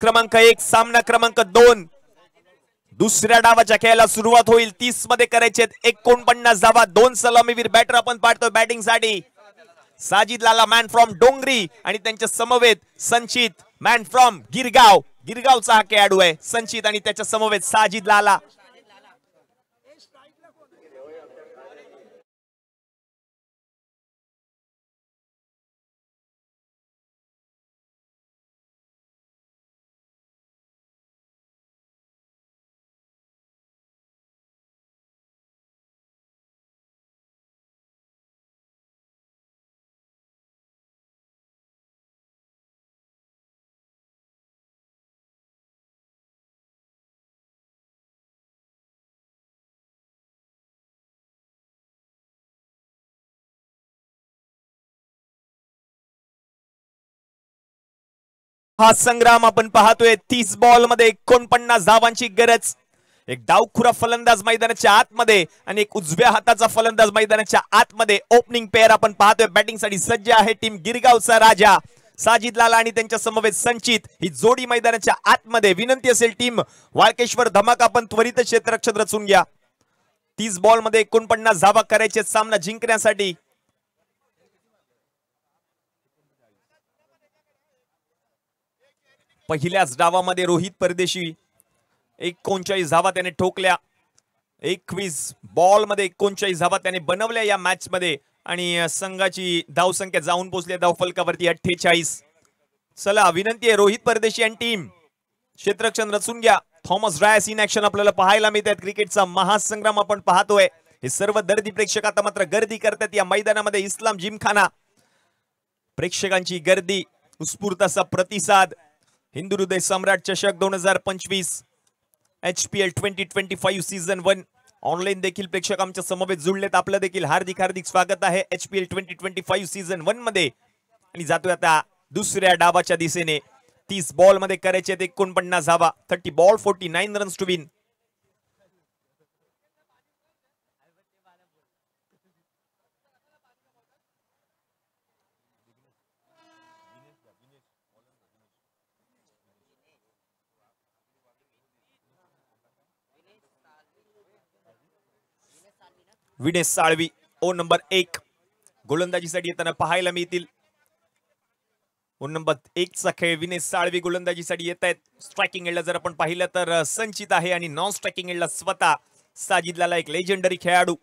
क्रमांक 1 सामना क्रमांक 2 दुसऱ्या डावाच्या खेळाला सुरुवात होईल. 30 मध्ये करायचे 49 धावा. 2 सलामीवीर बॅटर आपण पाहतोय बॅटिंग साठी. साजिद लाला मॅन फ्रॉम डोंगरी आणि त्यांच्या समवेत संचित मॅन फ्रॉम गिरगाव. गिरगावचा हा खेळाडू आहे संचित आणि त्याच्या समवेत साजिद लाला. हा संग्राम आपण पाहतोय. 30 बॉल मध्ये 49 धावांची गरज. एक डावखुरा फलंदाज मैदानाच्या आतमध्ये आणि एक उजव्या हाताचा फलंदाज मैदानाच्या आतमध्ये. ओपनिंग पेअर आपण पाहतोय. बॅटिंग साठी सज्ज आहे टीम गिरगावचा राजा साजिद लाला आणि त्यांच्या समवेत संचित. ही जोडी मैदानाच्या आतमध्ये. विनंती असेल टीम वाळकेश्वर धमाका आपण त्वरित क्षेत्ररक्षण रचून घ्या. 30 बॉल मध्ये 49 धावा करायचे सामना जिंकण्यासाठी. पहिल्याच डावामध्ये रोहित परदेशी 39 धावा त्याने ठोकल्या. 21 बॉल मध्ये 39 धावा त्याने बनवल्या या मॅच मध्ये आणि संघाची धावसंख्या जाऊन पोहोचली धावफलकावरती 48. चला विनंती आहे रोहित परदेशी आणि टीम क्षेत्ररक्षण रचून घ्या. थॉमस ड्रायस इन ऍक्शन आपल्याला पाहायला मिळतात. क्रिकेटचा महासंग्राम आपण पाहतोय. हे सर्व दर्दी प्रेक्षक आता मात्र गर्दी करतात या मैदानामध्ये. इस्लाम जिमखाना प्रेक्षकांची गर्दी, उत्स्फूर्त असा प्रतिसाद. हिंदू हृदय सम्राट चषक 2025 HPL 2025 सीझन 1 ऑनलाईन देखील प्रेक्षक आमच्या समवेत जुळलेत. आपलं देखील हार्दिक हार्दिक स्वागत आहे HPL 2025 सीझन 1 मध्ये. आणि जातोय आता दुसऱ्या डावाच्या दिशेने. 30 बॉल मध्ये करायचे 49 धावा. 30 ball 49 runs to win. Vinesh Salvi ओ नंबर 1 गोलंदाजीसाठी येताना पाहायला मिळतील. ओ नंबर 1 चा खेळ विनेश साळवी गोलंदाजीसाठी येत आहेत. स्ट्रायकिंग एंडला जर आपण पाहिलं तर संचित आहे आणि नॉन स्ट्रायकिंग एंडला स्वतः साजिद लाला, एक लेजेंडरी खेळाडू,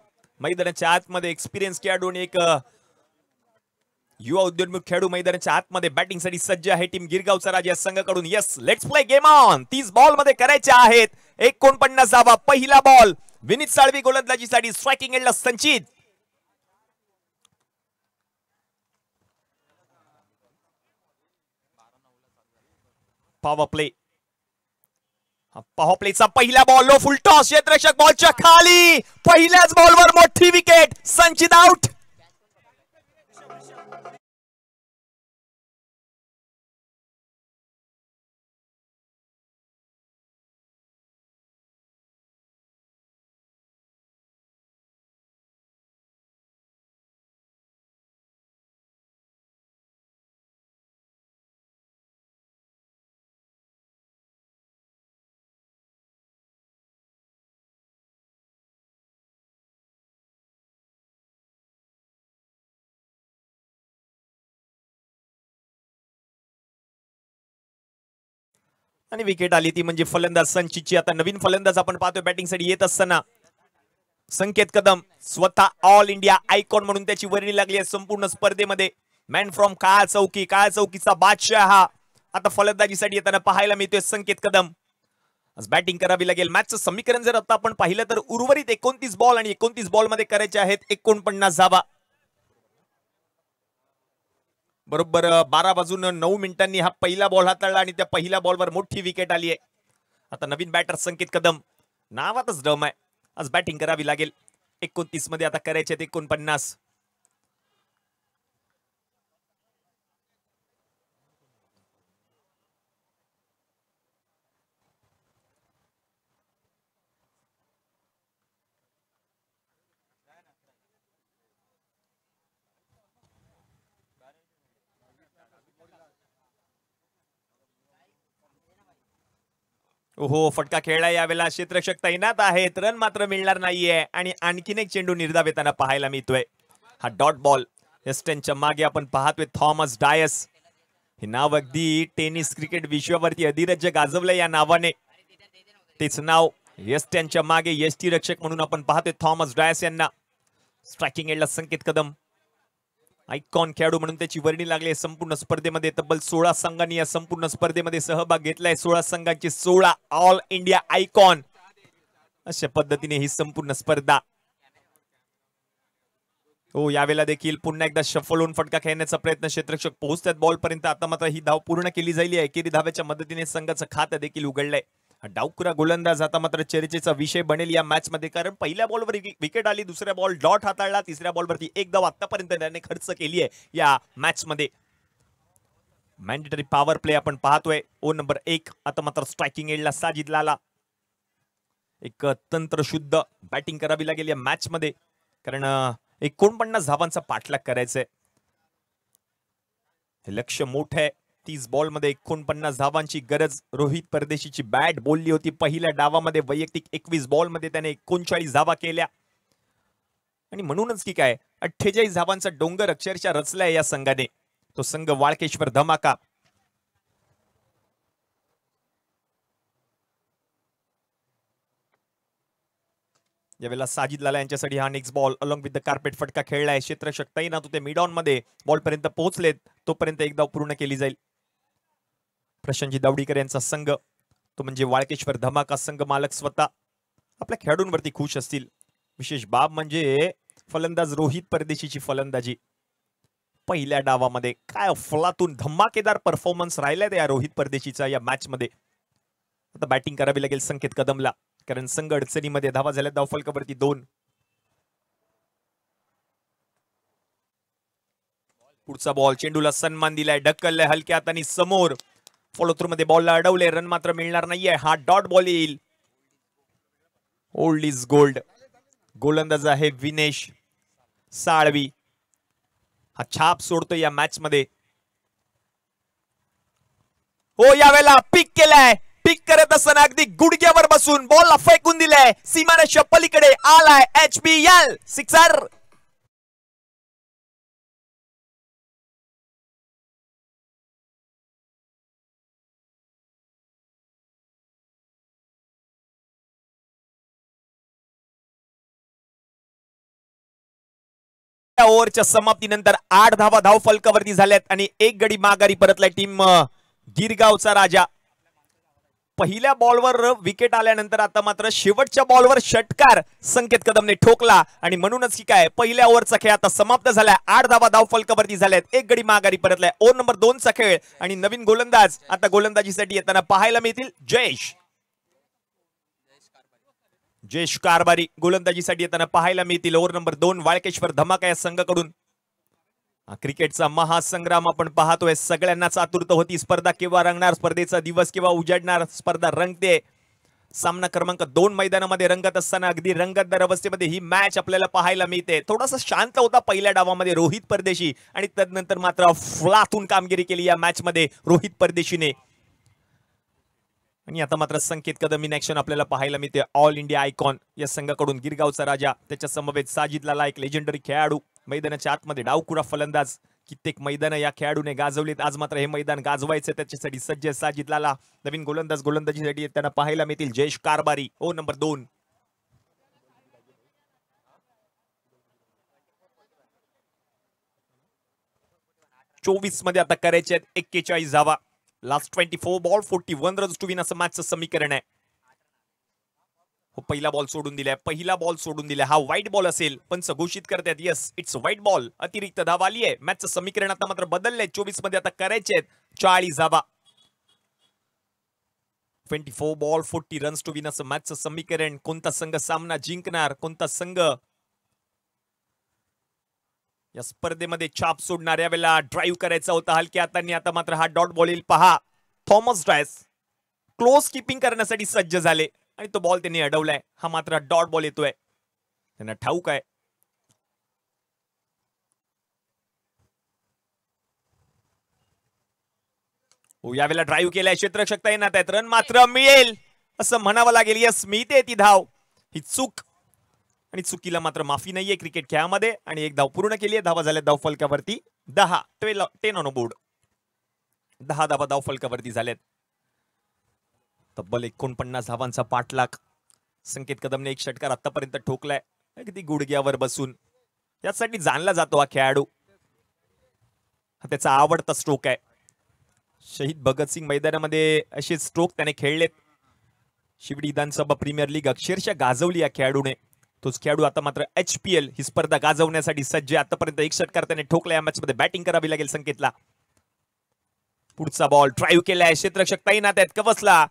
मैदानाच्या आतमध्ये एक्सपिरियन्स खेळाडू आणि एक युवा उद्योन्मुख खेळाडू मैदानाच्या आतमध्ये. बॅटिंग साठी सज्ज आहे टीम गिरगावचा राजा संघाकडून. Yes, let's play game on. 30 ball मध्ये करायचे आहेत 49 धावा. पहिला बॉल विनीत साळवी गोलंदाजीसाठी. स्ट्रायकिंग एंडला संचित. Power play. पॉवर प्लेचा पहिला बॉल लो फुल टॉस. क्षेत्ररक्षक बॉलच्या खाली. पहिल्याच बॉलवर मोठी विकेट. संचित आउट. आणि विकेट आली ती म्हणजे फलंदाज संचितची. आता नवीन फलंदाज आपण पाहतोय बॅटिंग साठी येत असताना. संकेत कदम स्वतः ऑल इंडिया आयकॉन म्हणून त्याची वर्णी लागली आहे संपूर्ण स्पर्धेमध्ये. मॅन फ्रॉम काळ चौकी, काळ चौकीचा बादशाह हा आता फलंदाजीसाठी येताना पाहायला मिळतोय संकेत कदम. आज बॅटिंग करावी लागेल. मॅचचं समीकरण जर आता आपण पाहिलं तर उर्वरित 29 बॉल आणि 29 बॉल मध्ये करायचे आहेत 49 धावा. बरोबर 12 वाजून 9 मिनिटांनी हा पहिला बॉल हाताळला आणि त्या पहिल्या बॉलवर मोठी विकेट आली आहे. आता नवीन बॅटर संकेत कदम, नावातच दम आहे. आज बॅटिंग करावी लागेल. 29 मध्ये आता करायचे 49. ओहो, फटका खेळला यावेळेला. क्षेत्ररक्षक तैनात आहेत. रन मात्र मिळणार नाहीये आणि आणखीन एक चेंडू निर्धाव येताना पाहायला मिळतोय. हा डॉट बॉल. वेस्टर्नच्या मागे आपण पाहतोय थॉमस डायस. हे नाव अगदी टेनिस क्रिकेट विश्वावरती अधिराज्य गाजवलंय या नावाने. तेच नाव वेस्टर्नच्या मागे यष्टीरक्षक म्हणून आपण पाहतोय थॉमस डायस यांना. स्ट्रायकिंग एंडला संकेत कदम, आयकॉन खेळाडू म्हणून त्याची वर्णी लागली. संपूर्ण स्पर्धेमध्ये तब्बल 16 संघांनी या संपूर्ण स्पर्धेमध्ये सहभाग घेतलाय. 16 संघांचे 16 ऑल इंडिया आयकॉन. अशा पद्धतीने ही संपूर्ण स्पर्धा. हो, यावेळेला देखील पुन्हा एकदा शफल होऊन फटका खेळण्याचा प्रयत्न. क्षेत्ररक्षक पोहोचतात बॉल पर्यंत. आता मात्र ही धाव पूर्ण केली जाईल. एकेरी धाव्याच्या मदतीने संघाचं खातं देखील उघडलंय. डावखुरा गोलंदाज आता मात्र चर्चेचा विषय बनेल या मॅच मध्ये. कारण पहिल्या बॉलवर विकेट आली, दुसऱ्या बॉल डॉट हाताळला, तिसऱ्या बॉलवरती एक धाव आतापर्यंत त्याने खर्च केली आहे या मॅच मध्ये. मॅन्डेटरी पॉवर प्ले आपण पाहतोय. ओ नंबर 1 आता मात्र स्ट्रायकिंग एंडला साजिद लाला. एक तंत्रशुद्ध बॅटिंग करावी लागेल या मॅच मध्ये, कारण 49 धावांचा पाठलाग करायचंय. हे लक्ष्य मोठं आहे. 30 बॉल मध्ये 49 धावांची गरज. रोहित परदेशीची बॅट बोलली होती पहिल्या डावामध्ये. वैयक्तिक 21 बॉल मध्ये त्याने 39 धावा केल्या आणि म्हणूनच की काय 48 धावांचा डोंगर अक्षरशः रचलाय या संघाने. तो संघ वाळकेश्वर धमाका. यावेळेला साजिद लाला यांच्यासाठी हा next ball along with the carpet फटका खेळलाय. क्षेत्ररक्षक तैनात होते मिड ऑन मध्ये. बॉल पर्यंत पोहोचलेत तोपर्यंत एक धाव पूर्ण केली जाईल. प्रशांतजी दावडीकर यांचा संघ, तो म्हणजे वाळकेश्वर धमाका संघ मालक स्वतः आपल्या खेळाडूंवरती खुश असतील. विशेष बाब म्हणजे फलंदाज रोहित परदेशीची फलंदाजी. पहिल्या डावामध्ये काय अफलातून धमाकेदार परफॉर्मन्स राहिलाय त्या रोहित परदेशीचा या मॅच मध्ये. आता बॅटिंग करावी लागेल संकेत कदमला, कारण संघ अडचणीमध्ये. धावा झाल्या धावफलकावरती 2. पुढचा बॉल चेंडूला सन्मान दिलाय. ढकललाय हलक्या हाताने समोर. फॉलो थ्रू मध्ये बॉलला अडवले. रन मात्र मिळणार नाहीये. हा डॉट बॉल येईल. Old is gold. गोलंदाज आहे विनेश साळवी. हा छाप सोडतो या मॅच मध्ये. हो यावेळेला पिक केलाय. पिक करत असताना अगदी गुडघ्यावर बसून बॉलला फेकून दिलाय. सीमारेषा पलीकडे आलाय. HBL sixer. ओव्हरच्या समाप्तीनंतर 8 धावा धावफलकावरती झाल्यात आणि एक गडी माघारी परतलाय टीम गिरगावचा राजा. पहिल्या बॉलवर विकेट आल्यानंतर आता मात्र शेवटच्या बॉलवर षटकार संकेत कदमने ठोकला आणि म्हणूनच की काय पहिल्या ओव्हरचा खेळ आता समाप्त झालाय. 8 धावा धावफलकावरती झाल्यात. एक गडी माघारी परतलाय. ओव्हर नंबर 2 चा खेळ आणि नवीन गोलंदाज आता गोलंदाजीसाठी येताना पाहायला मिळतील. जयेश कारभारी गोलंदाजीसाठी येताना पाहायला मिळतील. ओव्हर नंबर 2 वाळकेश्वर धमाका या संघाकडून. क्रिकेटचा महासंग्राम आपण पाहतोय. सगळ्यांनाच आतुरता होती. स्पर्धा केव्हा रंगणार, स्पर्धेचा दिवस केव्हा उजाडणार. स्पर्धा रंगते. सामना क्रमांक 2 मैदानामध्ये रंगत असताना अगदी रंगतदार अवस्थेमध्ये ही मॅच आपल्याला पाहायला मिळते. थोडासा शांत होता पहिल्या डावामध्ये रोहित परदेशी आणि तदनंतर मात्र फ्लातून कामगिरी केली या मॅच मध्ये रोहित परदेशीने. आणि आता मात्र संकेत कदम इन ऍक्शन आपल्याला पाहायला मिळते. ऑल इंडिया आयकॉन या संघाकडून गिरगावचा राजा. त्याच्या समवेत साजिद लाला एक लेजेंडरी खेळाडू. मैदानाच्या आतमध्ये डावकुरा फलंदाज. कित्येक मैदान या खेळाडूने गाजवलीत. आज मात्र हे मैदान गाजवायचं त्याच्यासाठी सज्ज साजिद लाला. नवीन गोलंदाज गोलंदाजीसाठी त्यांना पाहायला मिळतील. जयेश कारभारी. ओ नंबर 2. चोवीस मध्ये आता करायचे आहेत 41 धावा. Last 24 ball 41 runs to win असं मॅचचं समीकरण आहे. हो पहिला बॉल सोडून दिलाय. पहिला बॉल सोडून दिलाय. हा व्हाईट बॉल असेल. पंच घोषित करतात यस इट्स व्हाईट बॉल. अतिरिक्त धावा आली आहे. मॅचचं समीकरण आता मात्र बदललंय. 24 मध्ये आता करायचे आहेत 40 धावा. 24 बॉल 40 रन्स टू विन असं मॅचचं समीकरण. कोणता संघ सामना जिंकणार, कोणता संघ या स्पर्धेमध्ये छाप सोडणार. यावेळेला ड्राईव्ह करायचा होता हलक्या हातांनी. आता मात्र हा डॉट बॉल येईल. पहा थॉमस ड्रायस क्लोज कीपिंग करण्यासाठी सज्ज झाले आणि तो बॉल त्यांनी अडवलाय. हा मात्र डॉट बॉल येतोय. त्यांना ठाऊक आहे. यावेळेला ड्राईव्ह केलाय. क्षेत्ररक्षक तैनात आहेत. रन मात्र मिळेल असं म्हणावं लागेल. यस मिळते ती धाव. ही चूक आणि चुकीला मात्र माफी नाहीये क्रिकेट खेळामध्ये. आणि एक धाव पूर्ण केली आहे. धावा झाल्या धावफलकावरती 10 10 ऑन बोर्ड. 10 धावा धावफलकावरती झाल्यात. तब्बल 49 धावांचा पाठलाग. संकेत कदमने एक षटकार आतापर्यंत ठोकलाय अगदी गुडघ्यावर बसून. यासाठी जाणला जातो हा खेळाडू. हा त्याचा आवडता स्ट्रोक आहे. शहीद भगतसिंग मैदानामध्ये असे स्ट्रोक त्याने खेळलेत. शिवडी विधानसभा प्रीमियर लीग अक्षरशः गाजवली या खेळाडूने. तोच खेळाडू आता मात्र HPL ही स्पर्धा गाजवण्यासाठी सज्ज. आतापर्यंत एक षटकार त्याने ठोकला. या मॅच मध्ये बॅटिंग करावी लागेल संकेतला. पुढचा बॉल ड्राईव्ह केलाय. क्षेत्ररक्षक तैनात आहेत. कवसला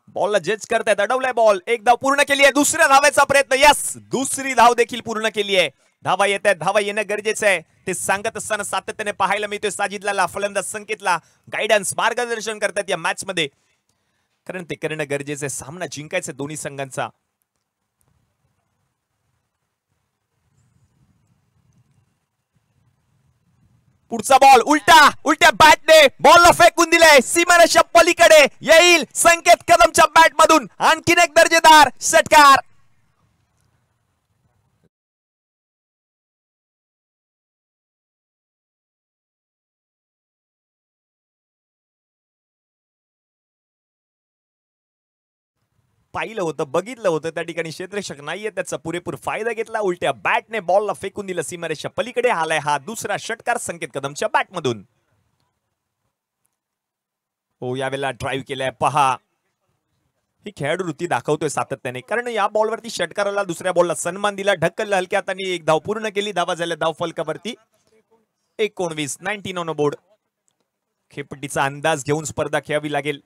बॉलला जज करतायत. अडवलाय बॉल. एक धाव पूर्ण केली आहे. दुसऱ्या धावेचा प्रयत्न. यस दुसरी धाव देखील पूर्ण केली आहे. धावा येत आहेत, धावा येणं गरजेचं आहे. ते सांगत असताना सातत्याने पाहायला मिळतोय साजिदला, फलंदाज संकेतला गायडन्स मार्गदर्शन करतात या मॅच मध्ये, कारण ते करणं गरजेचं आहे. सामना जिंकायचा दोन्ही संघांचा. पुढचा बॉल उलट्या बॅटने बॉलला फेकून दिलाय सीमारेषा पलीकडे, येईल संकेत कदमच्या बॅट मधून आणखीन एक दर्जेदार षटकार. पाहिलं होतं, बघितलं होतं, त्या ठिकाणी क्षेत्ररक्षक नाहीये, त्याचा पुरेपूर फायदा घेतला. उलट्या बॅटने बॉलला फेकून दिलं सीमारेषा पलीकडे. आलाय हा दुसरा षटकार संकेत कदमच्या बॅटमधून. हो, यावेळेला ड्राईव्ह केलाय पहा. ही खेळाडू वृत्ती दाखवतोय सातत्याने, कारण या बॉलवरती षटकाराला दुसऱ्या बॉलला सन्मान दिला, ढकललं हलक्या हाताने, एक धाव पूर्ण केली. धावा झाल्या धाव फलकावरती 19 ऑन बोर्ड. खेळपट्टीचा अंदाज घेऊन स्पर्धा खेळावी लागेल.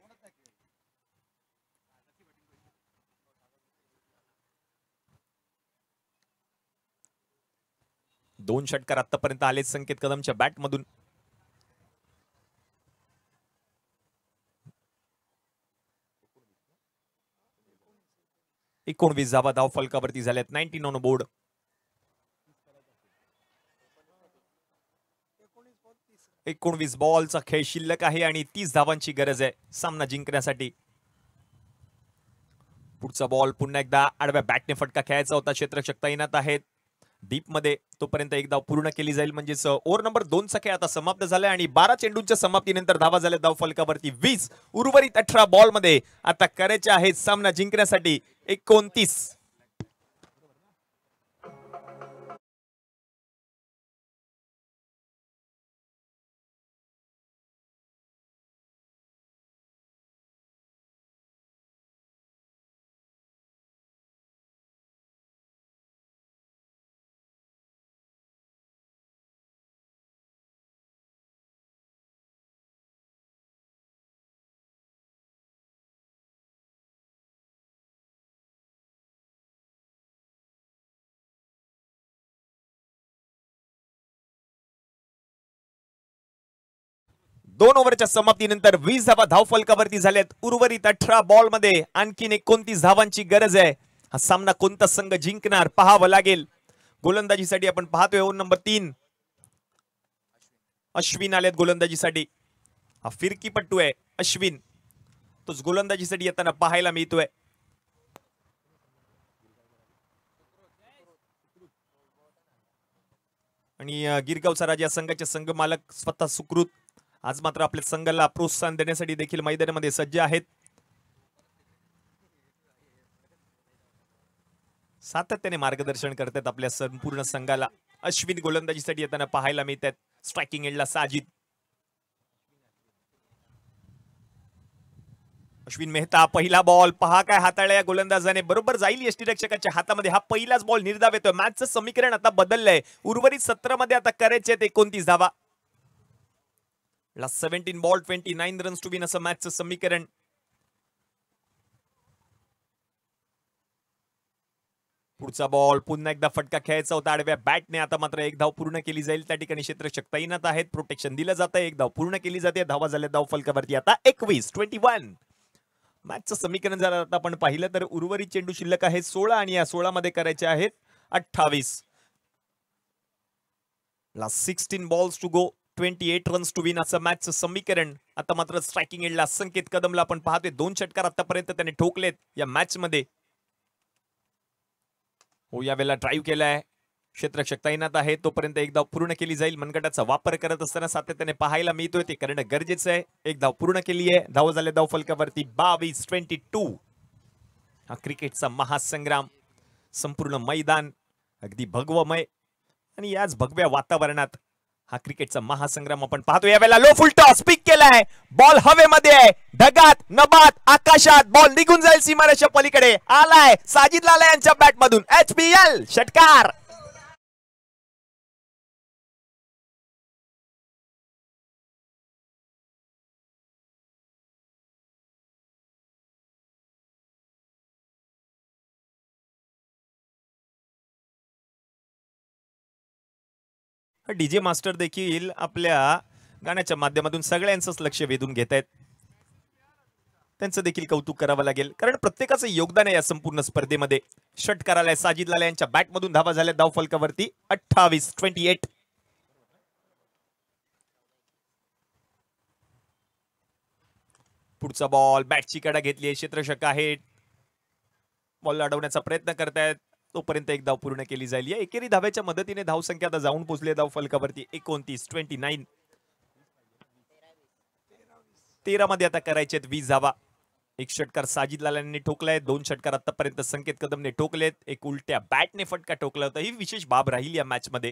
दोन षटकार आतापर्यंत आले संकेत कदमच्या बॅटमधून. एकोणवीस धावा धाव फलकावरती झाल्यात. 19 ऑन बोर्ड. एकोणवीस बॉलचा खेळ शिल्लक आहे आणि 30 धावांची गरज आहे सामना जिंकण्यासाठी. पुढचा बॉल पुन्हा एकदा आडव्या बॅटने फटका खेळायचा होता. क्षेत्ररक्षक तैनात आहेत डीप मध्ये, तोपर्यंत एक धाव पूर्ण केली जाईल. म्हणजेच ओव्हर नंबर 2 चा खेळ आता समाप्त झालाय आणि 12 चेंडूंच्या समाप्तीनंतर धावा झाल्या धाव फलकावरती 20. उर्वरित 18 बॉल मध्ये आता करायचे आहेत सामना जिंकण्यासाठी 29. दोन ओव्हरच्या समाप्तीनंतर 20 धावा धाव फलकावरती झाल्यात. उर्वरित 18 बॉल मध्ये आणखीन 29 धावांची गरज आहे. हा सामना कोणता संघ जिंकणार पाहावं लागेल. गोलंदाजीसाठी आपण पाहतोय ओव्हर नंबर 3. अश्विन आलेत गोलंदाजीसाठी. हा फिरकीपट्टू आहे अश्विन, तोच गोलंदाजीसाठी येताना पाहायला मिळतोय. आणि गिरगावचा राजा संघाचे संघ मालक स्वतः सुकृत आज मात्र आपल्या संघाला प्रोत्साहन देण्यासाठी देखील मैदानामध्ये सज्ज आहेत. सातत्याने मार्गदर्शन करतात आपल्या संपूर्ण संघाला. अश्विन गोलंदाजीसाठी येताना पाहायला मिळतात. स्ट्रायकिंग एंडला साजिद. अश्विन मेहता पहिला बॉल पहा काय हाताळला या गोलंदाजाने, बरोबर जाईल यष्टीरक्षकाच्या हातामध्ये. हा पहिलाच बॉल निर्धाव येतोय. मॅचचं समीकरण आता बदललंय. उर्वरित 17 मध्ये आता करायचे 29 धावा. 17 बॉल 29 रन्स टू विन असं मॅचचं समीकरण. पुढचा बॉल पुन्हा एकदा फटका खेळायचा होता आडव्या बॅटने. आता मात्र एक धाव पूर्ण केली जाईल. त्या ठिकाणी क्षेत्ररक्षक तैनात आहेत, प्रोटेक्शन दिलं जातं. एक धाव पूर्ण केली जाते. धावा झाल्या धाव फलकावरती आता 21. मॅचचं समीकरण जर आता आपण पाहिलं तर उर्वरित चेंडू शिल्लक आहे 16 आणि या 16 मध्ये करायचे आहेत 28. 16 balls to go, 28 runs to win असं मॅचचं समीकरण. आता मात्र स्ट्रायकिंग एंडला संकेत कदमला आपण पाहतोय. 2 षटकार आतापर्यंत त्याने ठोकलेत या मॅच मध्ये. हो, यावेळेला ड्राईव्ह केलाय. क्षेत्ररक्षक तैनात आहे, तोपर्यंत एक धाव पूर्ण केली जाईल. मनगटाचा वापर करत असताना सातत्याने पाहायला मिळतोय, ते करणं गरजेचं आहे. एक धाव पूर्ण केली आहे. धाव झाले धाव फलकावरती 22. हा क्रिकेटचा महासंग्राम. संपूर्ण मैदान अगदी भगवमय आणि याच भगव्या वातावरणात हा क्रिकेटचा महासंग्राम आपण पाहतो. यावेळेला लो फुल टॉस पिक केलाय. बॉल हवेमध्ये आहे, ढगात, नभात, आकाशात. बॉल निघून जाईल सीमारेषा पलीकडे. आलाय साजिद लाला यांच्या बॅटमधून. HPL षटकार. डीजे मास्टर देखील आपल्या गाण्याच्या माध्यमातून सगळ्यांचंच लक्ष वेधून घेत आहेत. त्यांचं देखील कौतुक करावं लागेल, कारण प्रत्येकाचं योगदान आहे या संपूर्ण स्पर्धेमध्ये. षटकाराला साजिद लाला यांच्या बॅटमधून धावा झाल्या धाव फलकावरती 28-28. पुढचा बॉल बॅटची कडा घेतली आहे, क्षेत्ररक्षक आहे, बॉल अडवण्याचा प्रयत्न करतायत, तोपर्यंत एक धाव पूर्ण केली जाईल. या एकेरी धाव्याच्या मदतीने धावसंख्या आता जाऊन पोहोचली धाव फलकावरती 29-29. 13 मध्ये आता करायचे 20 धावा. एक षटकार साजिद लालांनी ठोकलाय, 2 षटकार आतापर्यंत संकेत कदमने ठोकलेत, एक उलट्या बॅटने फटका ठोकला होता. ही विशेष बाब राहील या मॅच मध्ये.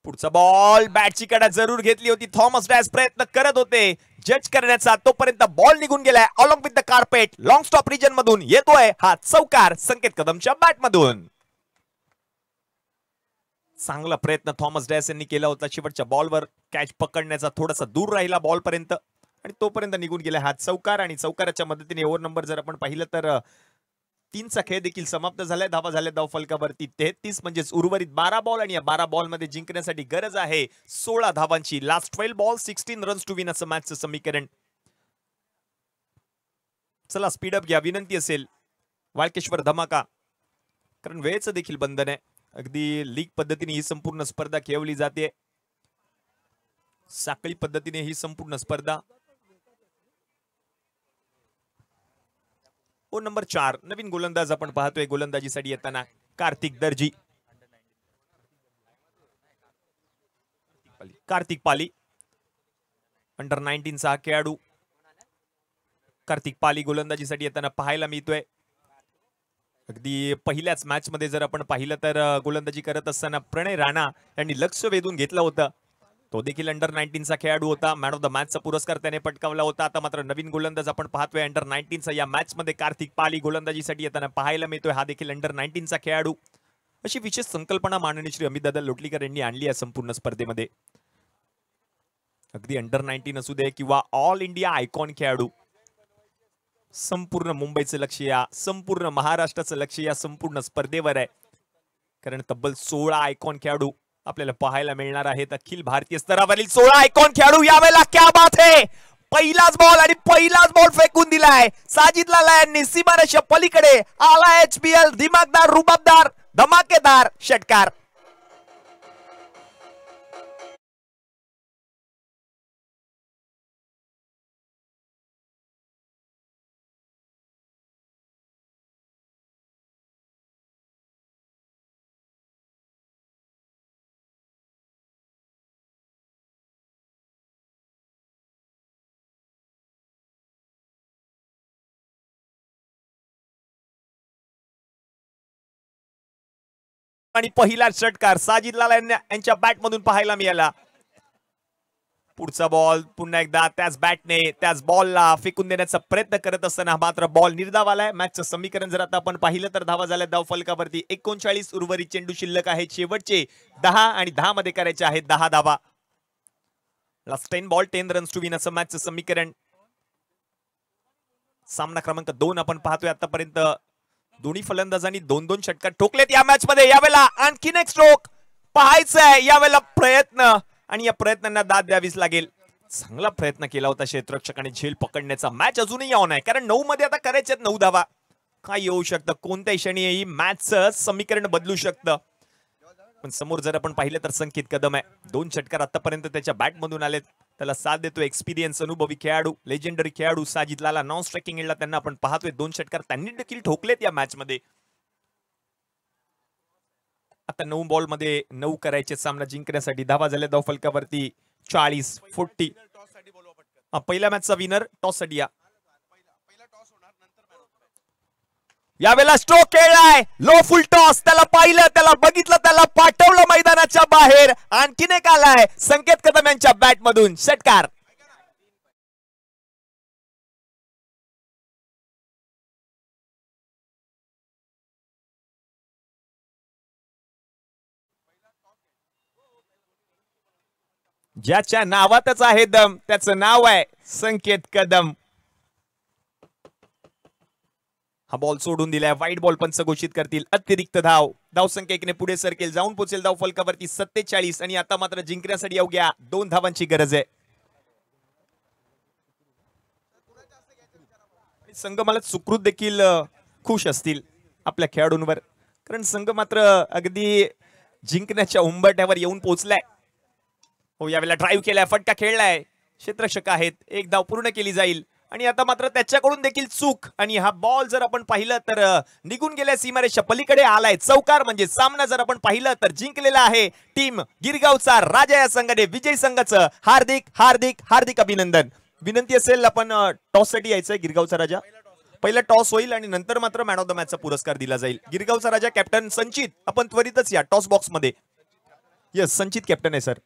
पुढचा बॉल बॅटची कडा जरूर घेतली होती, थॉमस डॅस प्रयत्न करत होते जज करण्याचा, तोपर्यंत बॉल निघून गेलाय along with the carpet. Long stop region मधून येतोय हा चौकार संकेत कदमच्या बॅटमधून. चांगला प्रयत्न थॉमस डॅस यांनी केला होता, शेवटच्या बॉलवर कॅच पकडण्याचा, थोडासा दूर राहिला बॉल पर्यंत आणि तोपर्यंत निघून गेला हा चौकार. आणि चौकाराच्या मदतीने ओव्हर नंबर जर आपण पाहिलं तर 3चा खेळ देखील समाप्त झालाय. धावा झाल्या धाव फलकावरती 33, म्हणजेच उर्वरित 12 बॉल आणि या 12 बॉल मध्ये जिंकण्यासाठी गरज आहे 16 धावांची. Last 12 ball 16 runs to win असं मॅचचं समीकरण. चला स्पीडअप घ्या, विनंती असेल. वाळकेश्वर धमाका, कारण वेळेचं देखील बंधन आहे. अगदी लीग पद्धतीने ही संपूर्ण स्पर्धा खेळवली जाते, साखळी पद्धतीने ही संपूर्ण स्पर्धा. ओ नंबर 4 नवीन गोलंदाज आपण पाहतोय गोलंदाजीसाठी येताना कार्तिक दर्जी. कार्तिक पाली अंडर 19चा खेळाडू. कार्तिक पाली गोलंदाजीसाठी येताना पाहायला मिळतोय. अगदी पहिल्याच मॅच मध्ये जर आपण पाहिलं तर गोलंदाजी करत असताना प्रणय राणा यांनी लक्ष वेधून घेतलं होतं. तो देखील अंडर 19चा खेळाडू होता. मॅन ऑफ द मॅचचा पुरस्कार त्याने पटकावला होता. आता मात्र नवीन गोलंदाज आपण पाहतोय अंडर 19चा या मॅच मध्ये कार्तिक पाली गोलंदाजीसाठी येताना पाहायला मिळतोय. हा देखील अंडर 19चा खेळाडू. अशी विशेष संकल्पना माननीय श्री अमितदादा लोटलीकर यांनी आणली या संपूर्ण स्पर्धेमध्ये. अगदी अंडर 19 असू दे किंवा ऑल इंडिया आयकॉन खेळाडू, संपूर्ण मुंबईचं लक्ष या संपूर्ण महाराष्ट्राचं लक्ष या संपूर्ण स्पर्धेवर आहे. कारण तब्बल 16 आयकॉन खेळाडू आपल्याला पाहायला मिळणार आहेत. अखिल भारतीय स्तरावरील 16 आयकॉन खेळाडू यावेळेला क्या बात है. पहिलाच बॉल आणि पहिलाच बॉल फेकून दिलाय साजिद लाला यांनी. सीमारेषा पलीकडे आला HPL दिमागदार, रुबाबदार, धमाकेदार षटकार. आणि पहिला षटकार साजिद लाला यांच्या बॅट मधून पाहायला मिळाला. पुढचा बॉल पुन्हा एकदा त्याच बॅटने त्याच बॉलला फेकून देण्याचा प्रयत्न करत असताना मात्र बॉल निर्धाव आलाय. मॅचचं समीकरण जर आता आपण पाहिलं तर धावा झाल्या धाव फलकावरती 39. उर्वरित चेंडू शिल्लक आहेत शेवटचे 10 आणि 10 मध्ये करायचे आहेत 10 धावा. Last 10 ball 10 runs to win असं मॅचचं समीकरण. सामना क्रमांक 2 आपण पाहतोय. आतापर्यंत दोन्ही फलंदाजांनी 2-2 षटकार ठोकलेत या मॅच मध्ये. यावेळेला आणखीन एक स्ट्रोक पाहायचंय, यावेळेला प्रयत्न आणि या प्रयत्नांना दाद द्यावीच लागेल. चांगला प्रयत्न केला होता क्षेत्ररक्षकाने झेल पकडण्याचा. मॅच अजूनही ऑन आहे, कारण 9 मध्ये आता करायचे 9 धावा. काय येऊ शकतं, कोणत्याही क्षणी ही मॅचचं समीकरण बदलू शकतं. पण समोर जर आपण पाहिलं तर संकेत कदम आहे. 2 षटकार आतापर्यंत त्याच्या बॅट मधून आलेत. त्याला साथ देतो एक्सपिरियन्स, अनुभवी खेळाडू, लेजेंडरी खेळाडू साजिद लाला. नॉन स्ट्रायकिंग एंडला त्यांना आपण पाहतोय. 2 षटकार त्यांनी देखील ठोकलेत या मॅच मध्ये. आता 9 बॉल मध्ये 9 करायचे सामना जिंकण्यासाठी. धावा झाल्या धाव फलकावरती 40-40. पहिल्या मॅचचा विनर टॉस साठी. यावेळेला स्ट्रोक खेळलाय, लो फुल टॉस. त्याला पाहिलं, त्याला बघितलं, त्याला पाठवलं मैदानाच्या बाहेर. आणखीन एक आलाय संकेत कदम यांच्या बॅट मधून षटकार. ज्याच्या नावातच आहे दम, त्याचं नाव आहे संकेत कदम. हा बॉल सोडून दिलाय, वाईट बॉल पंच घोषित करतील. अतिरिक्त धाव, धावसंख्या 1 ने पुढे सरकेल, जाऊन पोहोचेल धाव फलकावरती 47 आणि आता मात्र जिंकण्यासाठी अवघ्या 2 धावांची गरज आहे. संघ मला सुकृत देखील खुश असतील आपल्या खेळाडूंवर, कारण संघ मात्र अगदी जिंकण्याच्या उंबरठ्यावर येऊन पोहोचलाय. हो, यावेळेला ड्राईव्ह केलाय, फटका खेळलाय, क्षेत्ररक्षक आहेत, एक धाव पूर्ण केली जाईल आणि आता मात्र त्याच्याकडून देखील चूक आणि हा बॉल जर आपण पाहिलं तर निघून गेल्या सीमारेषा पलीकडे आलाय. चौकार म्हणजे सामना जर आपण पाहिलं तर जिंकलेला आहे टीम गिरगावचा राजा या संघाने. विजयी संघाचं हार्दिक हार्दिक हार्दिक अभिनंदन. विनंती असेल, आपण टॉस साठी यायचंय. गिरगावचा राजा पहिला टॉस होईल आणि नंतर मात्र मॅन ऑफ द मॅचचा पुरस्कार दिला जाईल. गिरगावचा राजा कॅप्टन संचित, आपण त्वरितच या टॉस बॉक्स मध्ये. यस, संचित कॅप्टन आहे सर.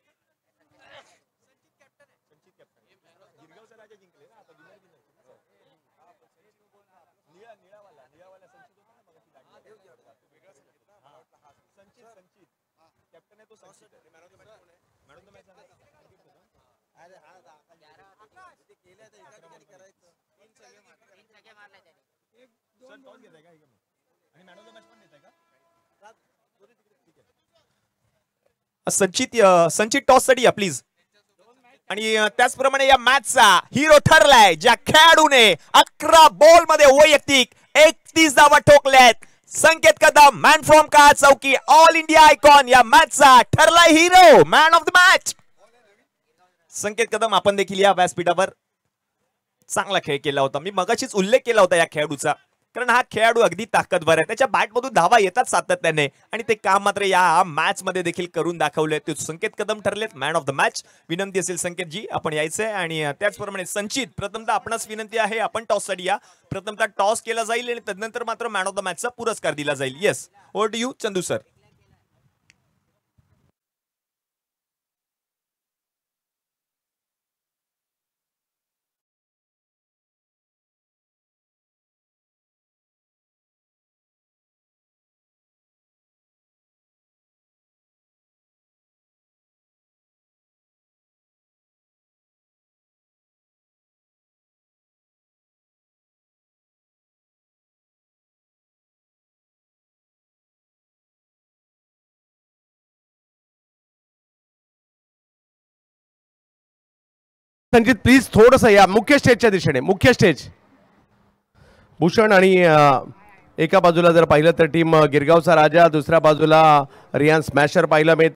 संचित टॉस साठी या प्लीज. आणि त्याचप्रमाणे या मॅचचा हिरो ठरलाय ज्या खेळाडूने 11 बॉल मध्ये वैयक्तिक 31 धावा ठोकल्यात. संकेत कदम, मॅन फ्रॉम का चौकी, ऑल इंडिया आयकॉन, या मॅचचा ठरलाय hero, man of the match. Sanket Kadam, आपण देखील या व्यासपीठावर चांगला खेळ केला होता. मी मगाशीच उल्लेख केला होता या खेळाडूचा, कारण हा खेळाडू अगदी ताकदवर आहे. त्याच्या बॅटमधून धावा येतात सातत्याने आणि ते काम मात्र या मॅच मध्ये देखील करून दाखवले. ते संकेत कदम ठरलेत मॅन ऑफ द मॅच. विनंती असेल संकेतजी, आपण यायचंय. आणि त्याचप्रमाणे संचित, प्रथमतः आपणास विनंती आहे, आपण टॉस साठी या. प्रथमतः टॉस केला जाईल आणि तदनंतर मात्र मॅन ऑफ द मॅचचा पुरस्कार दिला जाईल. Yes, over to you Chandu sir. Sanchit please थोडस या मुख्य स्टेजच्या दिशेने. मुख्य स्टेज भूषण. आणि एका बाजूला जर पाहिलं तर टीम गिरगावचा राजा, दुसऱ्या बाजूला रियान स्मॅशर पाहिलं मिळतं.